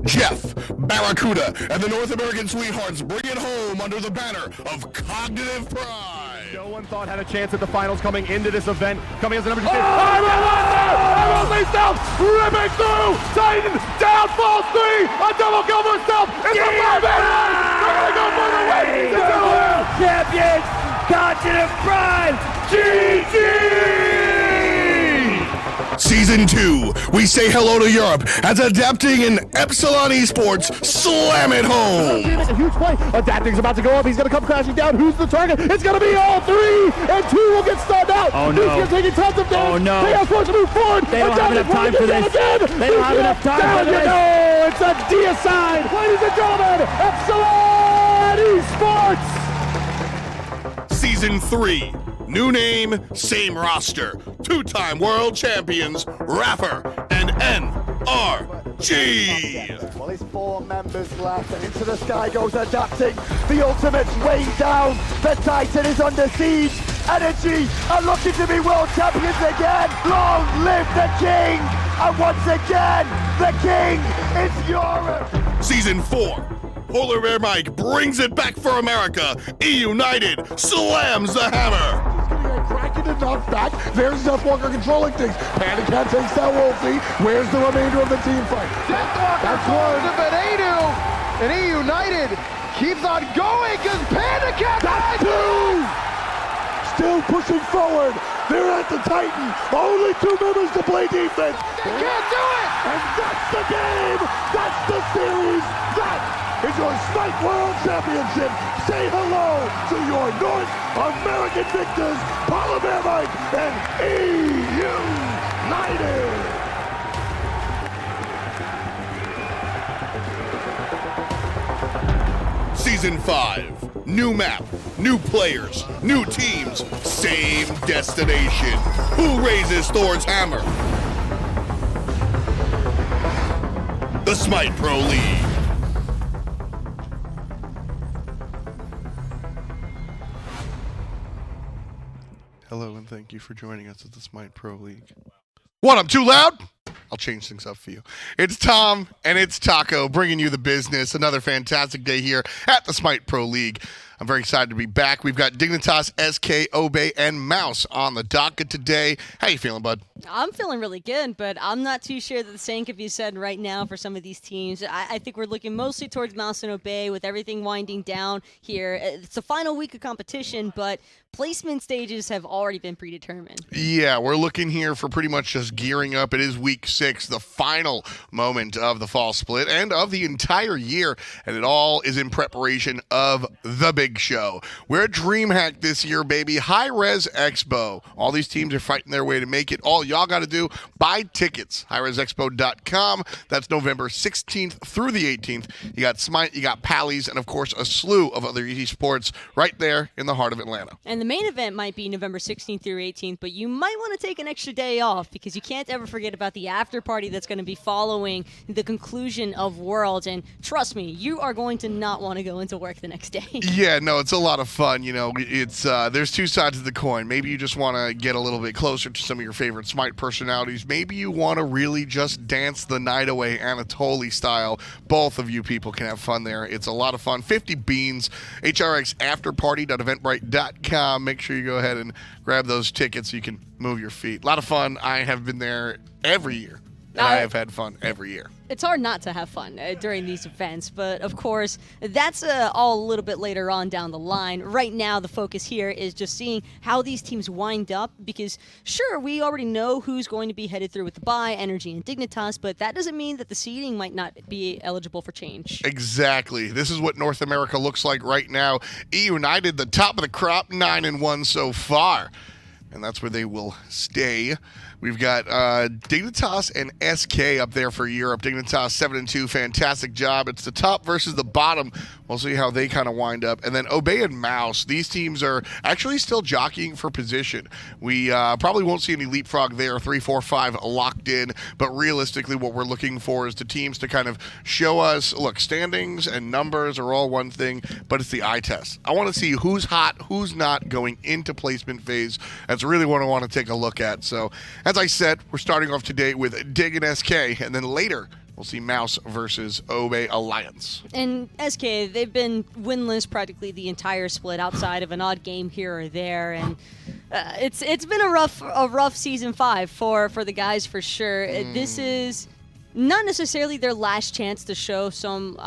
Jeff, Barracuda, and the North American Sweethearts bring it home under the banner of Cognitive Pride. No one thought had a chance at the finals coming into this event. Coming as a number 2 seed. Emerald leads down, ripping through. Titan down, falls 3. A double kill for himself. It's a 5-man race. They're going to go for the win. The world champions, Cognitive Pride, GG! Season 2, we say hello to Europe as Adapting and Epsilon Esports slam it home. A huge play. Adapting's about to go up. He's going to come crashing down. Who's the target? It's going to be all 3, and 2 will get stunned out. Oh no. He's taking tons of damage. Oh no. They are forced to move forward. They don't have enough time for this. They don't have enough time for this. No, it's a deicide. Ladies and gentlemen, Epsilon Esports. Season 3, new name, same roster. 2-time world champions, Raffer and NRG. Well, it's 4 members left, and into the sky goes Adapting. The ultimate's way down. The Titan is under siege. Energy are looking to be world champions again. Long live the king! And once again, the king is Europe. Season 4, Polar Bear Mike brings it back for America. E-United slams the hammer. Cracking it knocked back. There's Deathwalker controlling things. Panicat takes that Wolfie. Where's the remainder of the team fight? Deathwalker falls to Benadu, and E-United keeps on going because Panicat That's 2! Still pushing forward. They're at the Titan. Only 2 members to play defense. They can't do it! And that's the game. That's the series. That is your Smite World Championship. Say hello to your North American victors, Polar Bear Mike and E-United. Season 5, new map, new players, new teams, same destination. Who raises Thor's hammer? The Smite Pro League. Hello and thank you for joining us at the Smite Pro League. What, I'm too loud? I'll change things up for you. It's Tom and it's Taco bringing you the business. Another fantastic day here at the Smite Pro League. I'm very excited to be back. We've got Dignitas, SK, Obey, and Mouse on the docket today. How you feeling, bud? I'm feeling really good, but I'm not too sure that the same could be said right now for some of these teams. I think we're looking mostly towards Mouse and Obey with everything winding down here. It's the final week of competition, but placement stages have already been predetermined. Yeah, we're looking here for pretty much just gearing up. It is week 6, the final moment of the fall split and of the entire year, and it all is in preparation of the big show. We're at DreamHack this year, baby. Hi-Rez Expo. All these teams are fighting their way to make it. All y'all got to do, buy tickets. hi-rezexpo.com. That's November 16th through the 18th. You got Smite, you got Faeles, and of course a slew of other esports right there in the heart of Atlanta. And the main event might be November 16th through 18th, but you might want to take an extra day off because you can't ever forget about the after party that's going to be following the conclusion of Worlds. And trust me, you are going to not want to go into work the next day. Yeah, no, it's a lot of fun. You know, it's there's two sides of the coin. Maybe you just want to get a little bit closer to some of your favorite Smite personalities. Maybe you want to really just dance the night away Anatoly style. Both of you people can have fun there. It's a lot of fun. 50 beans, hrxafterparty.eventbrite.com. Make sure you go ahead and grab those tickets so you can move your feet. A lot of fun. I have been there every year. And I have had fun every year. It's hard not to have fun during these events, but of course, that's all a little bit later on down the line. Right now, the focus here is just seeing how these teams wind up, because sure, we already know who's going to be headed through with the bye, Energy and Dignitas, but that doesn't mean that the seeding might not be eligible for change. Exactly. This is what North America looks like right now. E-United, the top of the crop, 9-1 so far. And that's where they will stay. We've got Dignitas and SK up there for Europe. Dignitas 7-2, fantastic job. It's the top versus the bottom. We'll see how they kind of wind up. And then Obey and Mouse, these teams are actually still jockeying for position. We probably won't see any leapfrog there, 3, 4, 5 locked in. But realistically, what we're looking for is the teams to kind of show us, look, standings and numbers are all one thing, but it's the eye test. I want to see who's hot, who's not going into placement phase. That's really what I want to take a look at. So, as I said, we're starting off today with Dig and SK, and then later, we'll see Mouse versus Obe Alliance. And SK, they've been winless practically the entire split, outside of an odd game here or there, and it's been a rough season 5 for the guys for sure. This is not necessarily their last chance to show some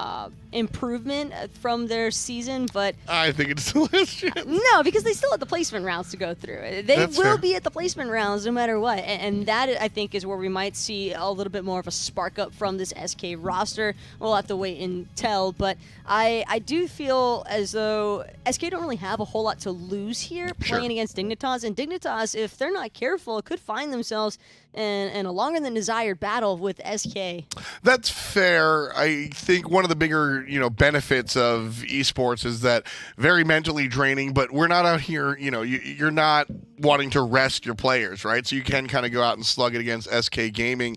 improvement from their season, but I think it's the last chance. No, because they still have the placement rounds to go through. They That's will fair. be at the placement rounds no matter what, and that I think is where we might see a little bit more of a spark up from this SK roster. We'll have to wait and tell, but I do feel as though SK don't really have a whole lot to lose here playing against Dignitas, and Dignitas, if they're not careful, could find themselves in a longer than desired battle with SK. That's fair. I think one of the bigger, benefits of esports is that very mentally draining, but we're not out here, you're not wanting to rest your players, right? So you can kind of go out and slug it against SK Gaming,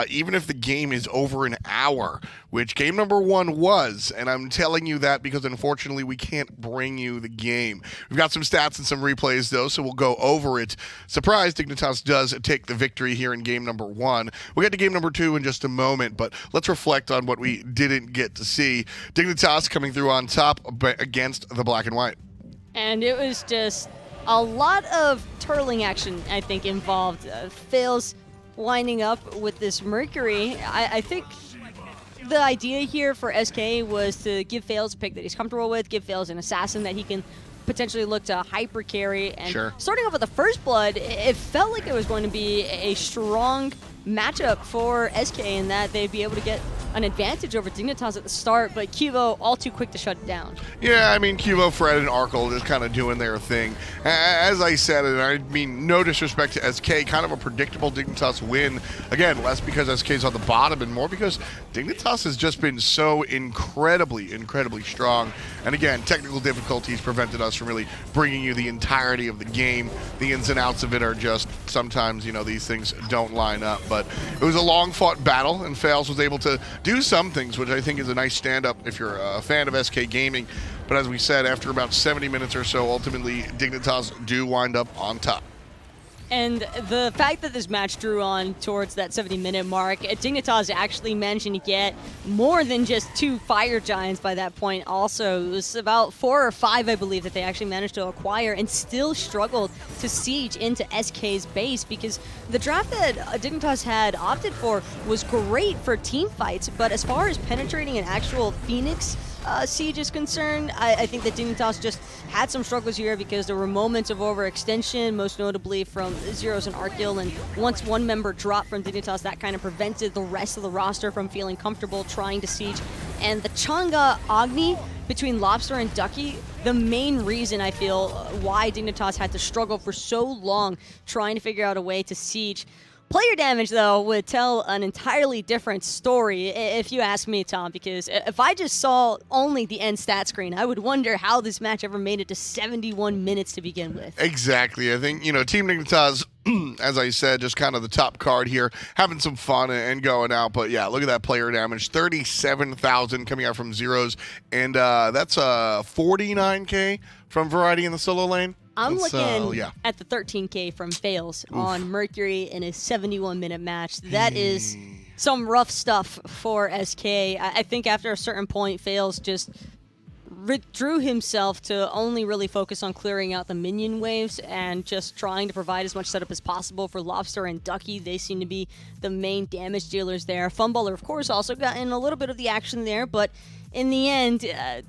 even if the game is over an hour, which game number 1 was, and I'm telling you that because unfortunately we can't bring you the game. We've got some stats and some replays though, so we'll go over it. Surprise, Dignitas does take the victory here in game number 1. We'll get to game number 2 in just a moment, but let's reflect on what we didn't get to see. Dignitas coming through on top against the Black and White. And it was just a lot of turtling action, I think, involved. Faeles winding up with this Mercury. I think the idea here for SK was to give Faeles a pick that he's comfortable with, give Faeles an assassin that he can potentially look to hyper carry. And starting off with the first blood, it felt like it was going to be a strong matchup for SK in that they'd be able to get an advantage over Dignitas at the start, but Quvo all too quick to shut it down. Yeah, I mean, QvoFred and Arkkyl just kind of doing their thing. As I said, and I mean no disrespect to SK, kind of a predictable Dignitas win. Again, less because SK's on the bottom and more because Dignitas has just been so incredibly strong. And again, technical difficulties prevented us from really bringing you the entirety of the game. The ins and outs of it are just sometimes, these things don't line up. But it was a long-fought battle, and Faeles was able to do some things, which I think is a nice stand-up if you're a fan of SK Gaming. But as we said, after about 70 minutes or so, ultimately, Dignitas do wind up on top. And the fact that this match drew on towards that 70-minute mark, Dignitas actually managing to get more than just 2 fire giants by that point also. It was about 4 or 5, I believe, that they actually managed to acquire and still struggled to siege into SK's base because the draft that Dignitas had opted for was great for team fights, but as far as penetrating an actual Phoenix siege is concerned, I think that Dignitas just had some struggles here because there were moments of overextension, most notably from Zyrhoes and Arkkyl, and once one member dropped from Dignitas, that kind of prevented the rest of the roster from feeling comfortable trying to siege. And the Changa Agni between Lawbster and Ducky, the main reason I feel why Dignitas had to struggle for so long trying to figure out a way to siege. Player damage, though, would tell an entirely different story, if you ask me, Tom, because if I just saw only the end stat screen, I would wonder how this match ever made it to 71 minutes to begin with. Exactly. I think, Team Dignitas, as I said, just kind of the top card here, having some fun and going out. But yeah, look at that player damage, 37,000 coming out from Zyrhoes, and that's 49K from Variety in the solo lane. I'm looking at the 13K from Faeles on Mercury in a 71-minute match. That is some rough stuff for SK. I think after a certain point, Faeles just withdrew himself to only really focus on clearing out the minion waves and just trying to provide as much setup as possible for Lawbster and Ducky. They seem to be the main damage dealers there. Funballer, of course, also got in a little bit of the action there, but in the end,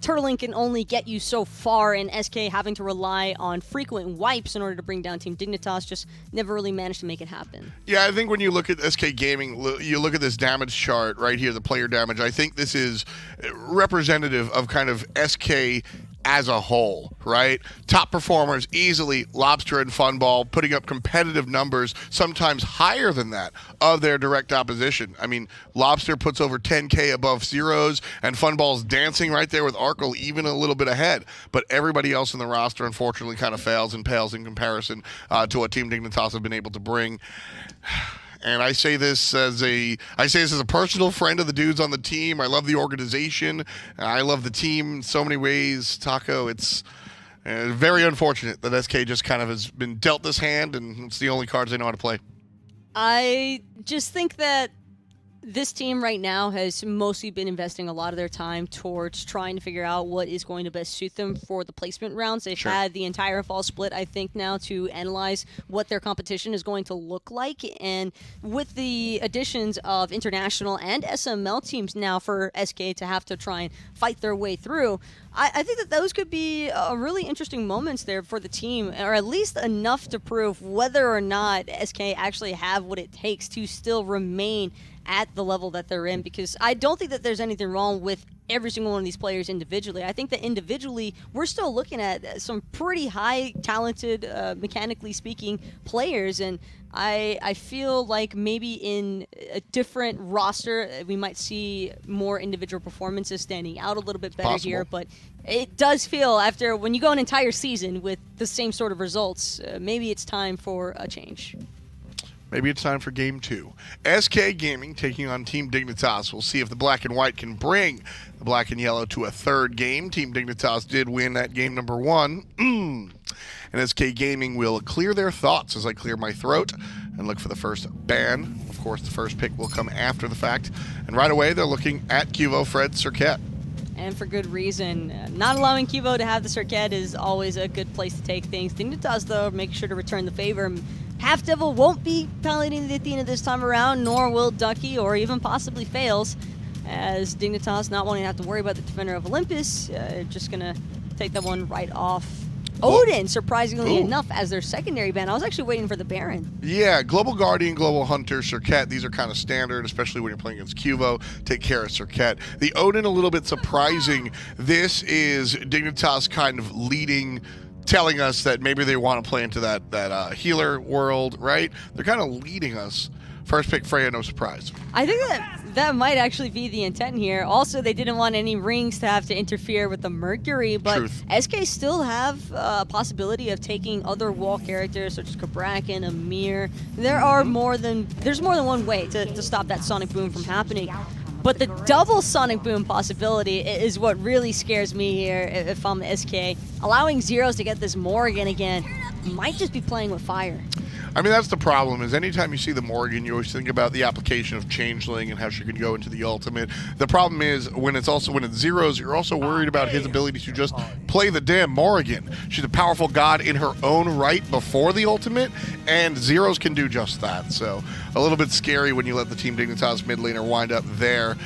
turtling can only get you so far, and SK having to rely on frequent wipes in order to bring down Team Dignitas just never really managed to make it happen. Yeah, I think when you look at SK Gaming, you look at this damage chart right here, the player damage, I think this is representative of kind of SK as a whole, right? Top performers easily, Lawbster and Funball, putting up competitive numbers, sometimes higher than that, of their direct opposition. I mean, Lawbster puts over 10K above Zyrhoes, and Funball's dancing right there with Arkkyl, even a little bit ahead. But everybody else in the roster, unfortunately, kind of fails and pales in comparison to what Team Dignitas have been able to bring. And I say this as a personal friend of the dudes on the team. I love the organization. I love the team in so many ways. Taco, it's very unfortunate that SK just kind of has been dealt this hand, and it's the only cards they know how to play. I just think that This team right now has mostly been investing a lot of their time towards trying to figure out what is going to best suit them for the placement rounds. They've had the entire fall split, I think, now to analyze what their competition is going to look like. And with the additions of international and SML teams now for SK to have to try and fight their way through, I think that those could be really interesting moments there for the team, or at least enough to prove whether or not SK actually have what it takes to still remain at the level that they're in, because I don't think that there's anything wrong with every single one of these players individually. I think that individually, we're still looking at some pretty high talented, mechanically speaking, players, and I feel like maybe in a different roster, we might see more individual performances standing out a little bit better here, but it does feel, after when you go an entire season with the same sort of results, maybe it's time for a change. Maybe it's time for Game 2. SK Gaming taking on Team Dignitas. We'll see if the black and white can bring the black and yellow to a third game. Team Dignitas did win that game number 1. And SK Gaming will clear their thoughts as I clear my throat and look for the first ban. Of course, the first pick will come after the fact. And right away, they're looking at QvoFred Circuit. And for good reason. Not allowing Kuvo to have the Circuit is always a good place to take things. Dignitas, though, make sure to return the favor. HalfDevil won't be piloting the Athena this time around, nor will Ducky or even possibly Faeles, as Dignitas not wanting to have to worry about the Defender of Olympus, just going to take that one right off. Odin, surprisingly enough, as their secondary ban. I was actually waiting for the Baron. Yeah, Global Guardian, Global Hunter, Circuit, these are kind of standard, especially when you're playing against Kuvo. Take care of Circuit. The Odin, a little bit surprising. This is Dignitas kind of leading, telling us that maybe they want to play into that healer world, right? They're kind of leading us. First pick, Freya, no surprise. I think that might actually be the intent here. Also, they didn't want any rings to have to interfere with the Mercury, but SK still have a possibility of taking other wall characters such as Kumbhakarna, Amir. There's more than one way to stop that Sonic Boom from happening. But the double Sonic Boom possibility is what really scares me here if I'm the SK. Allowing Zyrhoes to get this Morrigan again might just be playing with fire. I mean, that's the problem, is anytime you see the Morrigan, you always think about the application of Changeling and how she can go into the ultimate. The problem is, when it's Zyrhoes, you're also worried about his ability to just play the damn Morrigan. She's a powerful god in her own right before the ultimate, and Zyrhoes can do just that. So, a little bit scary when you let the Team Dignitas mid laner wind up there.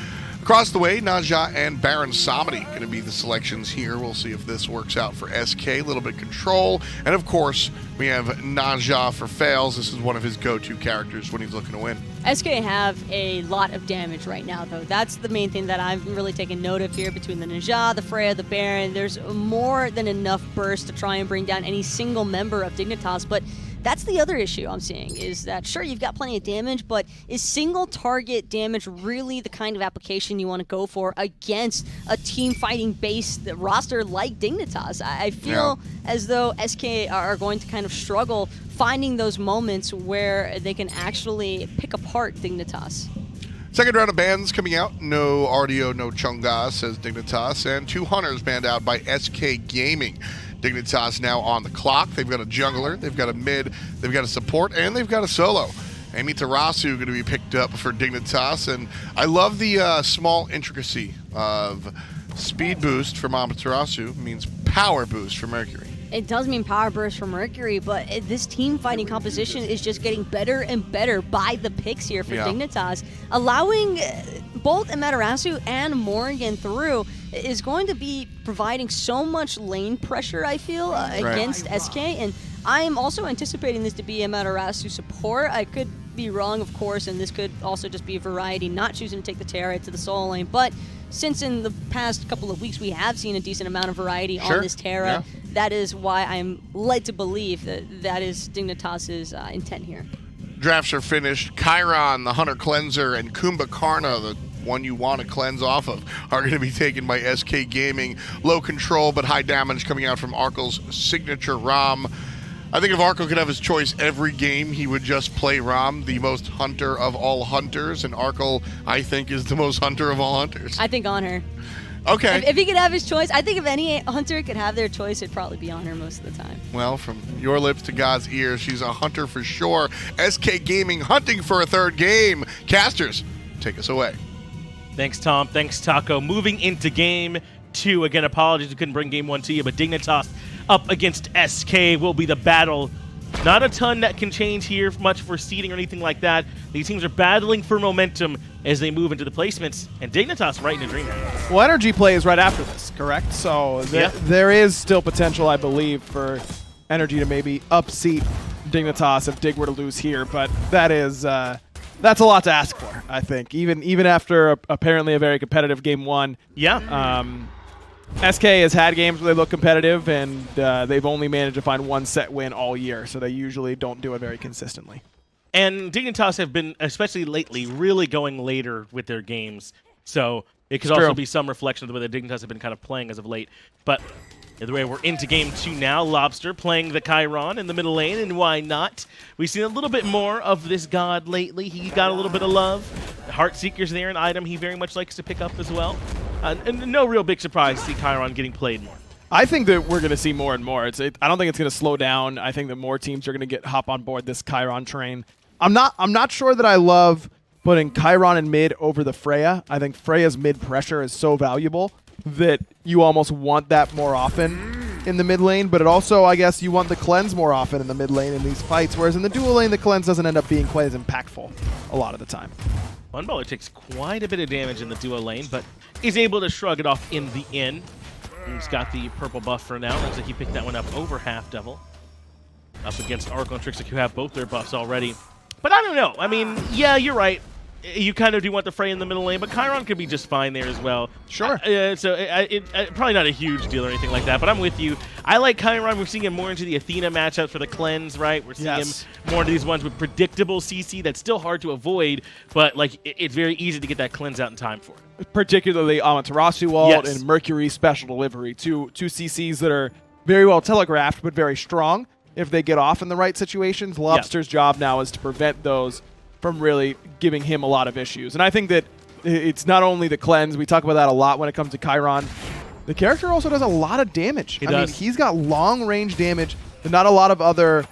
Across the way, Naja and Baron Samedi going to be the selections here. We'll see if this works out for SK. A little bit control. And of course, we have Naja for Faeles. This is one of his go-to characters when he's looking to win. SK have a lot of damage right now, though. That's the main thing that I'm really taking note of here between the Naja, the Freya, the Baron. There's more than enough burst to try and bring down any single member of Dignitas, but that's the other issue I'm seeing, is that, sure, you've got plenty of damage, but is single target damage really the kind of application you want to go for against a team fighting based roster like Dignitas? I feel as though SK are going to kind of struggle finding those moments where they can actually pick apart Dignitas. Second round of bans coming out. No Ardio, no Chunga, says Dignitas, and 2 Hunters banned out by SK Gaming. Dignitas now on the clock. They've got a jungler, they've got a mid, they've got a support, and they've got a solo. Amaterasu going to be picked up for Dignitas, and I love the small intricacy of speed boost from Amaterasu means power boost for Mercury. It does mean power burst for Mercury, but this team fighting composition is just getting better and better by the picks here for Dignitas. Allowing both Amaterasu and Morrigan through is going to be providing so much lane pressure, I feel, against SK. And I am also anticipating this to be Amaterasu support. I could be wrong, of course, and this could also just be a variety, not choosing to take the Terra to the solo lane. But since in the past couple of weeks we have seen a decent amount of variety on this Terra, that is why I'm led to believe that is Dignitas' intent here. Drafts are finished. Chiron, the Hunter Cleanser, and Kumbhakarna, the one you want to cleanse off of, are going to be taken by SK Gaming. Low control but high damage coming out from Arkkyl's signature Ram. I think if Arkkyl could have his choice every game, he would just play Ram, the most hunter of all hunters, and Arkkyl, I think, is the most hunter of all hunters. I think Honor. Okay. If he could have his choice, I think if any hunter could have their choice, it'd probably be Honor most of the time. Well, from your lips to God's ears, she's a hunter for sure. SK Gaming hunting for a third game. Casters, take us away. Thanks, Tom. Thanks, Taco. Moving into Game 2. Again, apologies we couldn't bring Game 1 to you, but Dignitas up against SK will be the battle. Not a ton that can change here, much for seeding or anything like that. These teams are battling for momentum as they move into the placements, and Dignitas right in the dream. Well, energy play is right after this, correct? So there is still potential, I believe, for energy to maybe upseat Dignitas if Dig were to lose here, but that is that's a lot to ask for, I think. Even after apparently a very competitive Game 1. Yeah. SK has had games where they look competitive, and they've only managed to find one set win all year, so they usually don't do it very consistently. And Dignitas have been, especially lately, really going later with their games. So it could also be some reflection of the way the Dignitas have been kind of playing as of late. But either way, we're into Game 2 now. Lawbster playing the Chiron in the middle lane, and why not? We've seen a little bit more of this god lately. He got a little bit of love. The Heartseeker's there, an item he very much likes to pick up as well. And no real big surprise to see Chiron getting played more. I think that we're going to see more and more. I don't think it's going to slow down. I think that more teams are going to hop on board this Chiron train. I'm not sure that I love putting Chiron in mid over the Freya. I think Freya's mid pressure is so valuable that you almost want that more often in the mid lane, but it also, I guess, you want the cleanse more often in the mid lane in these fights, whereas in the dual lane, the cleanse doesn't end up being quite as impactful a lot of the time. Funballer takes quite a bit of damage in the duo lane, but is able to shrug it off in the end. He's got the purple buff for now. Looks like he picked that one up over HalfDevil. Up against Arkkyl and Trixtank, who have both their buffs already. But I don't know. I mean, yeah, you're right. You kind of do want the Freya in the middle lane, but Chiron could be just fine there as well. Sure. Probably not a huge deal or anything like that, but I'm with you. I like Chiron. We're seeing him more into the Athena matchups for the cleanse, right? We're seeing him more into these ones with predictable CC that's still hard to avoid, but like it's very easy to get that cleanse out in time for it. Particularly Amaterasu ult and Mercury special delivery. Two CCs that are very well telegraphed, but very strong if they get off in the right situations. Lawbster's job now is to prevent those from really giving him a lot of issues. And I think that it's not only the cleanse. We talk about that a lot when it comes to Chiron. The character also does a lot of damage. I mean, he's got long-range damage that not a lot of other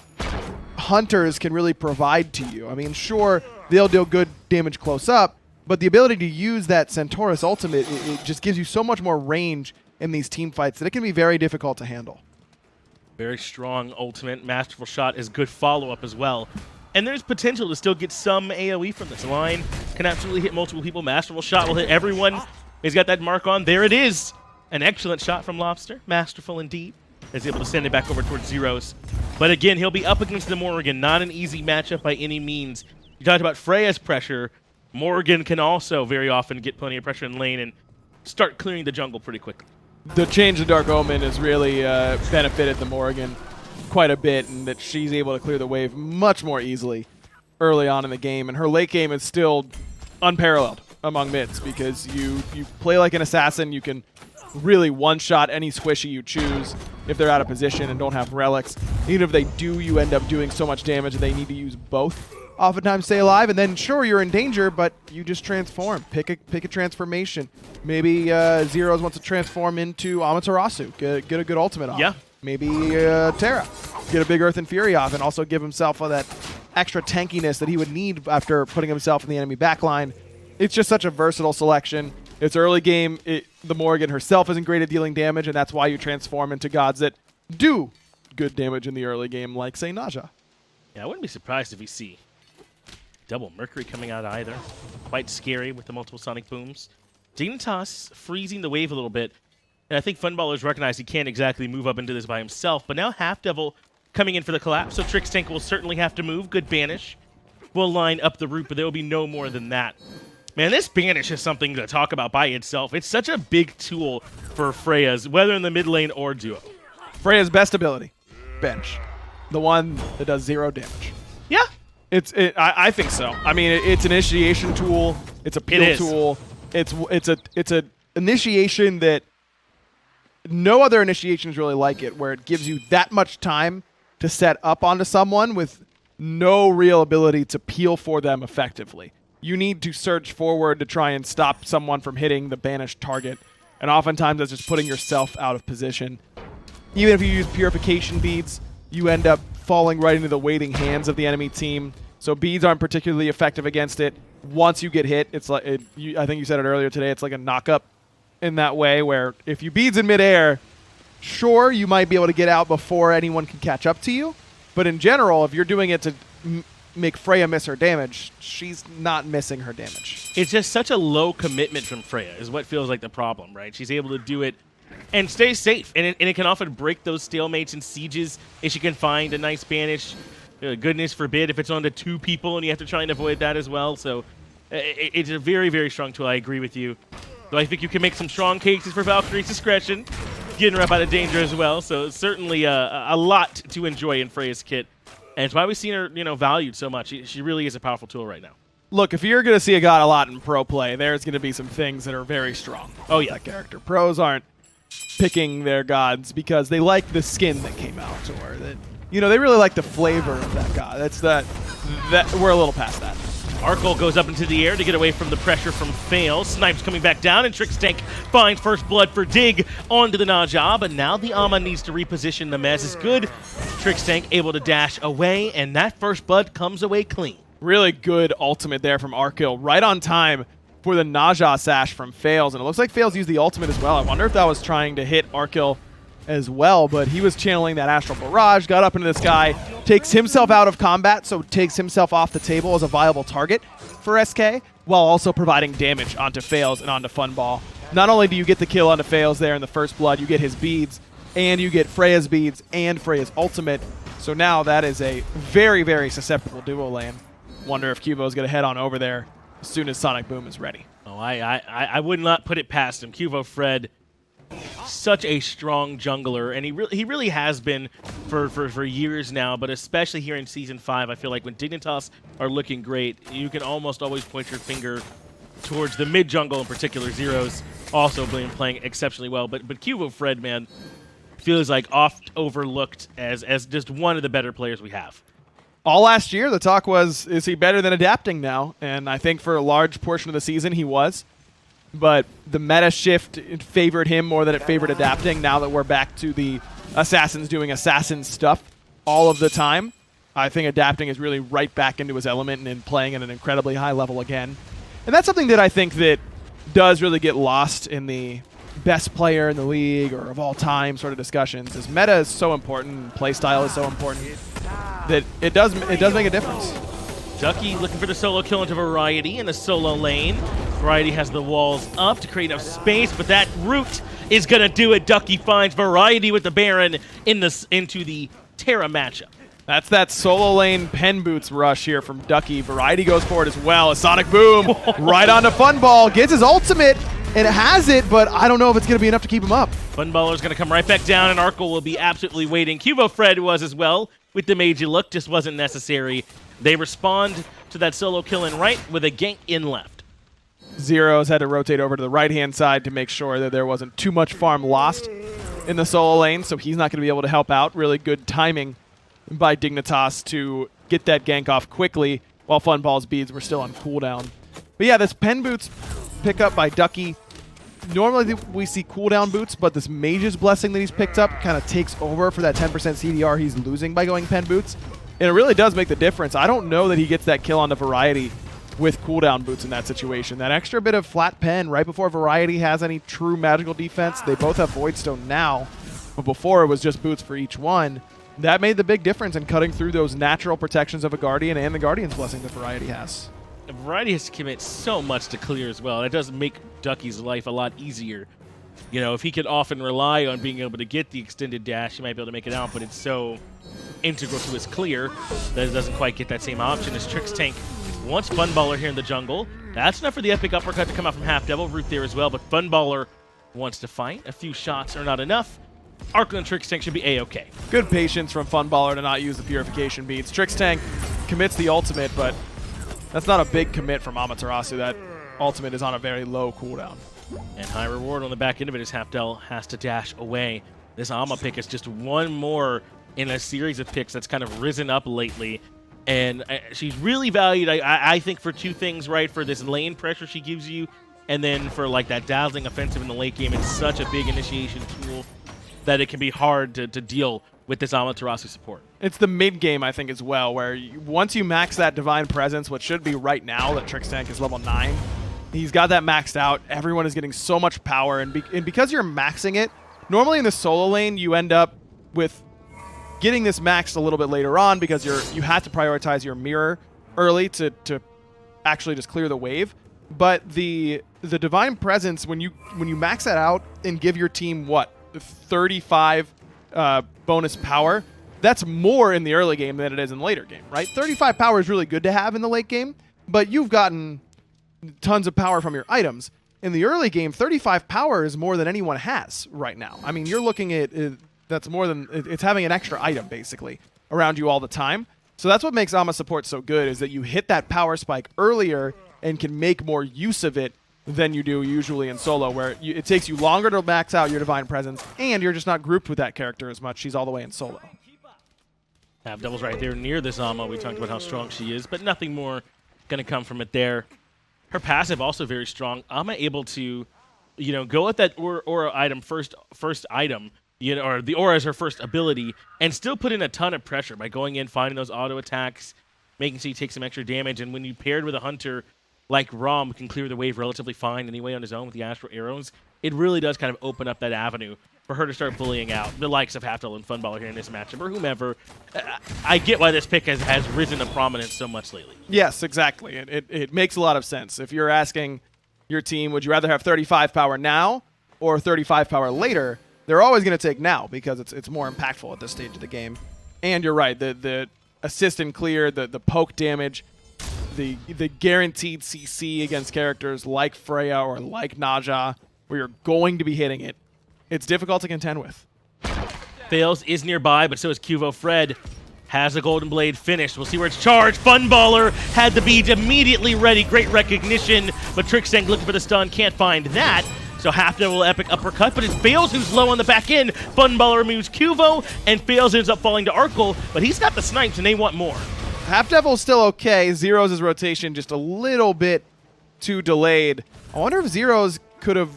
hunters can really provide to you. I mean, sure, they'll deal good damage close up, but the ability to use that Centaurus ultimate, it just gives you so much more range in these team fights that it can be very difficult to handle. Very strong ultimate. Masterful Shot is good follow-up as well. And there's potential to still get some AoE from this line. Can absolutely hit multiple people. Masterful Shot will hit everyone. He's got that mark on. There it is. An excellent shot from Lawbster. Masterful indeed. Is able to send it back over towards Zyrhoes. But again, he'll be up against the Morrigan. Not an easy matchup by any means. You talked about Freya's pressure. Morrigan can also very often get plenty of pressure in lane and start clearing the jungle pretty quickly. The change to Dark Omen has really benefited the Morrigan quite a bit, and that she's able to clear the wave much more easily early on in the game. And her late game is still unparalleled among mids because you play like an assassin. You can really one-shot any squishy you choose if they're out of position and don't have relics. Even if they do, you end up doing so much damage that they need to use both oftentimes stay alive. And then sure, you're in danger, but you just transform. Pick a transformation. Maybe Zyrhoes wants to transform into Amaterasu. Get a good ultimate off. Yeah. Maybe Terra. Get a big Earth and Fury off and also give himself that extra tankiness that he would need after putting himself in the enemy backline. It's just such a versatile selection. It's early game. The Morrigan herself isn't great at dealing damage, and that's why you transform into gods that do good damage in the early game, like, say, Naja. Yeah, I wouldn't be surprised if we see double Mercury coming out either. Quite scary with the multiple sonic booms. Dignitas freezing the wave a little bit. And I think Funballers recognize he can't exactly move up into this by himself. But now HalfDevil coming in for the collapse. So Trixtank will certainly have to move. Good banish. Will line up the route, but there will be no more than that. Man, this banish is something to talk about by itself. It's such a big tool for Freya's, whether in the mid lane or duo. Freya's best ability, bench. The one that does 0 damage. Yeah. I think so. I mean, it's an initiation tool. It's a peel tool. It's a initiation that no other initiations really like it, where it gives you that much time to set up onto someone with no real ability to peel for them effectively. You need to surge forward to try and stop someone from hitting the banished target, and oftentimes that's just putting yourself out of position. Even if you use purification beads, you end up falling right into the waiting hands of the enemy team, so beads aren't particularly effective against it. once you get hit, it's like I think you said it earlier today. It's like a knock-up in that way, where if you beads in midair, sure, you might be able to get out before anyone can catch up to you. But in general, if you're doing it to make Freya miss her damage, she's not missing her damage. It's just such a low commitment from Freya is what feels like the problem, right? She's able to do it and stay safe, and it can often break those stalemates and sieges if she can find a nice banish. Goodness forbid if it's onto 2 people and you have to try and avoid that as well. So it's a very, very strong tool. I agree with you. So I think you can make some strong cases for Valkyrie's discretion, getting her up out of danger as well. So certainly a lot to enjoy in Freya's kit. And it's why we've seen her, valued so much. She really is a powerful tool right now. Look, if you're going to see a god a lot in pro play, there's going to be some things that are very strong. Oh, yeah. That character. Pros aren't picking their gods because they like the skin that came out, or that, they really like the flavor of that god. That we're a little past that. Arkkyl goes up into the air to get away from the pressure from Faeles. Snipes coming back down, and Trixtank finds first blood for Dig onto the Naja, but now the Ama needs to reposition the Mez is good. Trixtank able to dash away, and that first blood comes away clean. Really good ultimate there from Arkkyl, right on time for the Naja sash from Faeles, and it looks like Faeles used the ultimate as well. I wonder if that was trying to hit Arkkyl as well, but he was channeling that Astral Barrage, got up into the sky, takes himself out of combat, so takes himself off the table as a viable target for SK, while also providing damage onto Faeles and onto Funball. Not only do you get the kill onto Faeles there in the first blood, you get his beads, and you get Freya's beads and Freya's ultimate, so now that is a very, very susceptible duo lane. Wonder if Qvo's going to head on over there as soon as Sonic Boom is ready. Oh, I would not put it past him. QvoFred, such a strong jungler, and he really has been for years now, but especially here in Season 5, I feel like when Dignitas are looking great, you can almost always point your finger towards the mid-jungle, in particular. Zyrhoes also been playing exceptionally well, but QvoFred, man, feels like oft overlooked as just one of the better players we have. All last year, the talk was, is he better than adapting now? And I think for a large portion of the season, he was. But the meta shift favored him more than it favored adapting. Now that we're back to the assassins doing assassin stuff all of the time, I think adapting is really right back into his element and playing at an incredibly high level again. And that's something that I think that does really get lost in the best player in the league or of all time sort of discussions. Is meta is so important, playstyle is so important, that it does make a difference. Ducky looking for the solo kill into Variety in the solo lane. Variety has the walls up to create enough space, but that root is going to do it. Ducky finds Variety with the Baron into the Terra matchup. That's that solo lane pen boots rush here from Ducky. Variety goes forward as well. A Sonic Boom right onto Funball. Gets his ultimate, and it has it, but I don't know if it's going to be enough to keep him up. Funballer's going to come right back down, and Arkkyl will be absolutely waiting. QvoFred was as well with the Magi look, just wasn't necessary. They respond to that solo kill in right with a gank in left. Zyrhoes had to rotate over to the right-hand side to make sure that there wasn't too much farm lost in the solo lane, so he's not going to be able to help out. Really good timing by Dignitas to get that gank off quickly while Funball's beads were still on cooldown. But yeah, this pen boots pick up by Ducky. Normally we see cooldown boots, but this Mage's Blessing that he's picked up kind of takes over for that 10% CDR he's losing by going pen boots. And it really does make the difference. I don't know that he gets that kill on the Variety with cooldown boots in that situation. That extra bit of flat pen right before Variety has any true magical defense. They both have Voidstone now, but before it was just boots for each one. That made the big difference in cutting through those natural protections of a Guardian and the Guardian's Blessing that Variety has. Variety has to commit so much to clear as well. That does make Ducky's life a lot easier. You know, if he could often rely on being able to get the extended dash, he might be able to make it out, but it's so integral to his clear that it doesn't quite get that same option as Trixtank wants Funballer here in the jungle. That's enough for the epic uppercut to come out from HalfDevil. Root there as well, but Funballer wants to fight. A few shots are not enough. Arkkyl and Trixtank should be A-okay. Good patience from Funballer to not use the purification beads. Trixtank commits the ultimate, but that's not a big commit from Amaterasu. That ultimate is on a very low cooldown. And high reward on the back end of it as HalfDevil has to dash away. This Ama pick is just one more in a series of picks that's kind of risen up lately. And she's really valued, I think, for two things, right? For this lane pressure she gives you, and then for like that dazzling offensive in the late game. It's such a big initiation tool that it can be hard to deal with this Amaterasu support. It's the mid game, I think, as well, where once you max that Divine Presence, which should be right now that Trixtank is level 9, he's got that maxed out. Everyone is getting so much power, and because you're maxing it, normally in the solo lane, you end up with getting this maxed a little bit later on because you have to prioritize your mirror early to actually just clear the wave. But the Divine Presence, when you max that out and give your team, what, 35 bonus power, that's more in the early game than it is in the later game, right? 35 power is really good to have in the late game, but you've gotten tons of power from your items. In the early game, 35 power is more than anyone has right now. I mean, you're looking at, that's more than, it's having an extra item, basically, around you all the time. So that's what makes Ama support so good, is that you hit that power spike earlier and can make more use of it than you do usually in solo, where it takes you longer to max out your Divine Presence, and you're just not grouped with that character as much. She's all the way in solo. HalfDevil's right there near this Ama. We talked about how strong she is, but nothing more going to come from it there. Her passive also very strong. Ama able to, go with that aura item first item, or the aura is her first ability, and still put in a ton of pressure by going in, finding those auto attacks, making sure you take some extra damage. And when you paired with a hunter like Ram, can clear the wave relatively fine anyway on his own with the astral arrows, it really does kind of open up that avenue for her to start bullying out the likes of HalfDevil and Funballer here in this matchup, or whomever. I get why this pick has risen to prominence so much lately. Yes, exactly. It makes a lot of sense. If you're asking your team, would you rather have 35 power now or 35 power later, they're always going to take now because it's more impactful at this stage of the game. And you're right, the assist and clear, the poke damage, the guaranteed CC against characters like Freya or like Naja, where you're going to be hitting it, it's difficult to contend with. Faeles is nearby, but so is QvoFred. Has the Golden Blade finished. We'll see where it's charged. Funballer had the beads immediately ready. Great recognition, but Trixtank looking for the stun. Can't find that. So HalfDevil epic uppercut, but it's Faeles who's low on the back end. Funballer removes Kuvo, and Faeles ends up falling to Arkkyl, but he's got the snipes, and they want more. HalfDevil's still okay. Zyrhoes' rotation just a little bit too delayed. I wonder if Zyrhoes could have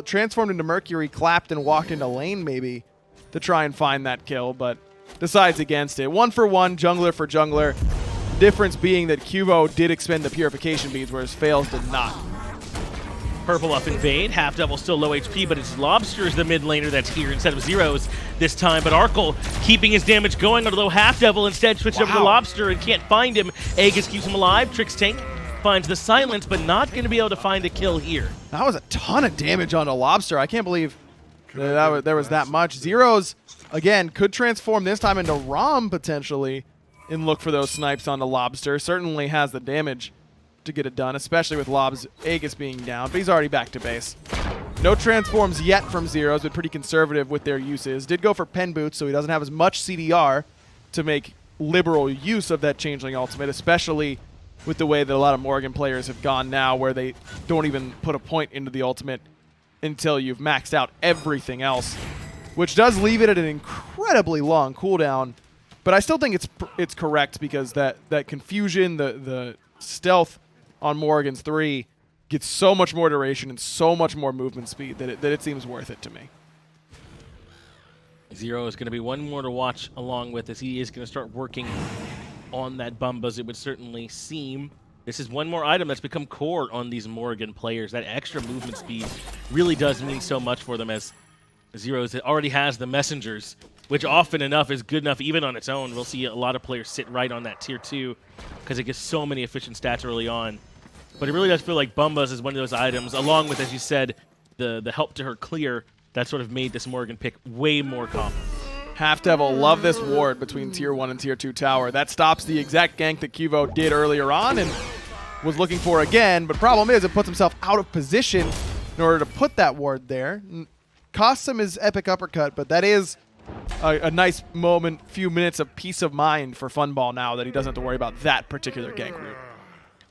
transformed into Mercury, clapped, and walked into lane maybe to try and find that kill, but decides against it. 1 for 1, jungler for jungler. Difference being that Kuvo did expend the purification beads, whereas Faeles did not. Purple up invade. HalfDevil still low HP, but it's Lawbster is the mid laner that's here instead of Zyrhoes this time. But Arkkyl keeping his damage going, although HalfDevil instead switched over to Lawbster and can't find him. Aegis keeps him alive. Trixtank finds the silence, but not going to be able to find a kill here. That was a ton of damage onto Lawbster. I can't believe there was that much. Zyrhoes, again, could transform this time into Ram potentially and look for those snipes onto Lawbster. Certainly has the damage to get it done, especially with Lob's Aegis being down, but he's already back to base. No transforms yet from Zyrhoes, but pretty conservative with their uses. Did go for pen boots, so he doesn't have as much CDR to make liberal use of that Changeling ultimate, especially with the way that a lot of Morrigan players have gone now, where they don't even put a point into the ultimate until you've maxed out everything else, which does leave it at an incredibly long cooldown. But I still think it's correct, because that confusion, the stealth on Morrigan's 3 gets so much more duration and so much more movement speed that it seems worth it to me. Zero is going to be one more to watch along with, as he is going to start working on that Bumbas, it would certainly seem. This is one more item that's become core on these Morrigan players. That extra movement speed really does mean so much for them, as Zyrhoes already has the messengers, which often enough is good enough even on its own. We'll see a lot of players sit right on that tier 2 because it gets so many efficient stats early on. But it really does feel like Bumbas is one of those items, along with, as you said, the help to her clear, that sort of made this Morrigan pick way more common. HalfDevil love this ward between tier 1 and tier 2 tower. That stops the exact gank that Kuvo did earlier on and was looking for again, but problem is it puts himself out of position in order to put that ward there. Costs him his epic uppercut, but that is a nice moment, few minutes of peace of mind for Funball now that he doesn't have to worry about that particular gank route.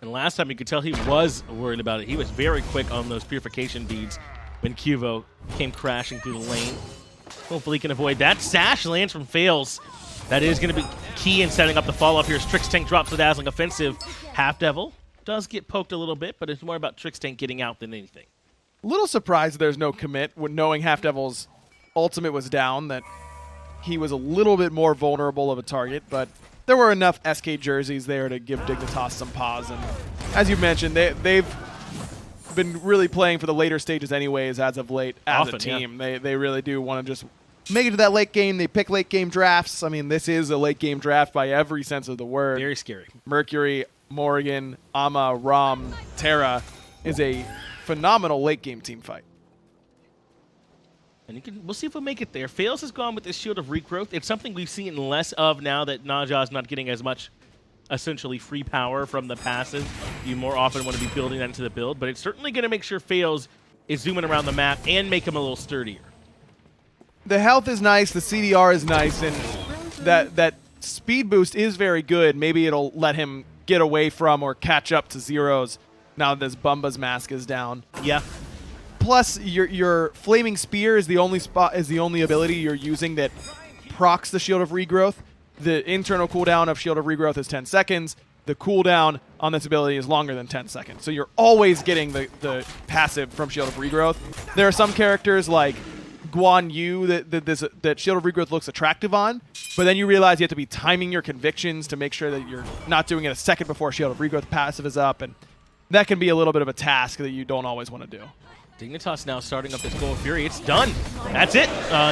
And last time you could tell he was worried about it. He was very quick on those purification beads when Kuvo came crashing through the lane. Hopefully he can avoid that. Sash lands from Faeles. That is going to be key in setting up the follow-up here. Trixtank drops the dazzling offensive. HalfDevil does get poked a little bit, but it's more about Trixtank getting out than anything. A little surprised there's no commit when knowing HalfDevil's ultimate was down, that he was a little bit more vulnerable of a target, but there were enough SK jerseys there to give Dignitas some pause. And as you mentioned, they've been really playing for the later stages anyways as of late as a team. Yeah. They really do want to just make it to that late game. They pick late game drafts. I mean, this is a late game draft by every sense of the word. Very scary. Mercury, Morrigan, Ama, Ram, Terra is a phenomenal late game team fight. And we'll see if we'll make it there. Faeles has gone with this Shield of Regrowth. It's something we've seen less of now that Naja's not getting as much essentially free power from the passive. You more often want to be building that into the build, but it's certainly going to make sure Faeles is zooming around the map and make him a little sturdier. The health is nice, the CDR is nice, and that speed boost is very good. Maybe it'll let him get away from or catch up to Zyrhoes now that this Bumba's mask is down. Yeah. Plus, your Flaming Spear is the only ability you're using that procs the Shield of Regrowth. The internal cooldown of Shield of Regrowth is 10 seconds. The cooldown on this ability is longer than 10 seconds. So you're always getting the passive from Shield of Regrowth. There are some characters like Guan Yu that Shield of Regrowth looks attractive on, but then you realize you have to be timing your convictions to make sure that you're not doing it a second before Shield of Regrowth passive is up, and that can be a little bit of a task that you don't always want to do. Dignitas now starting up this Gold Fury. It's done. That's it.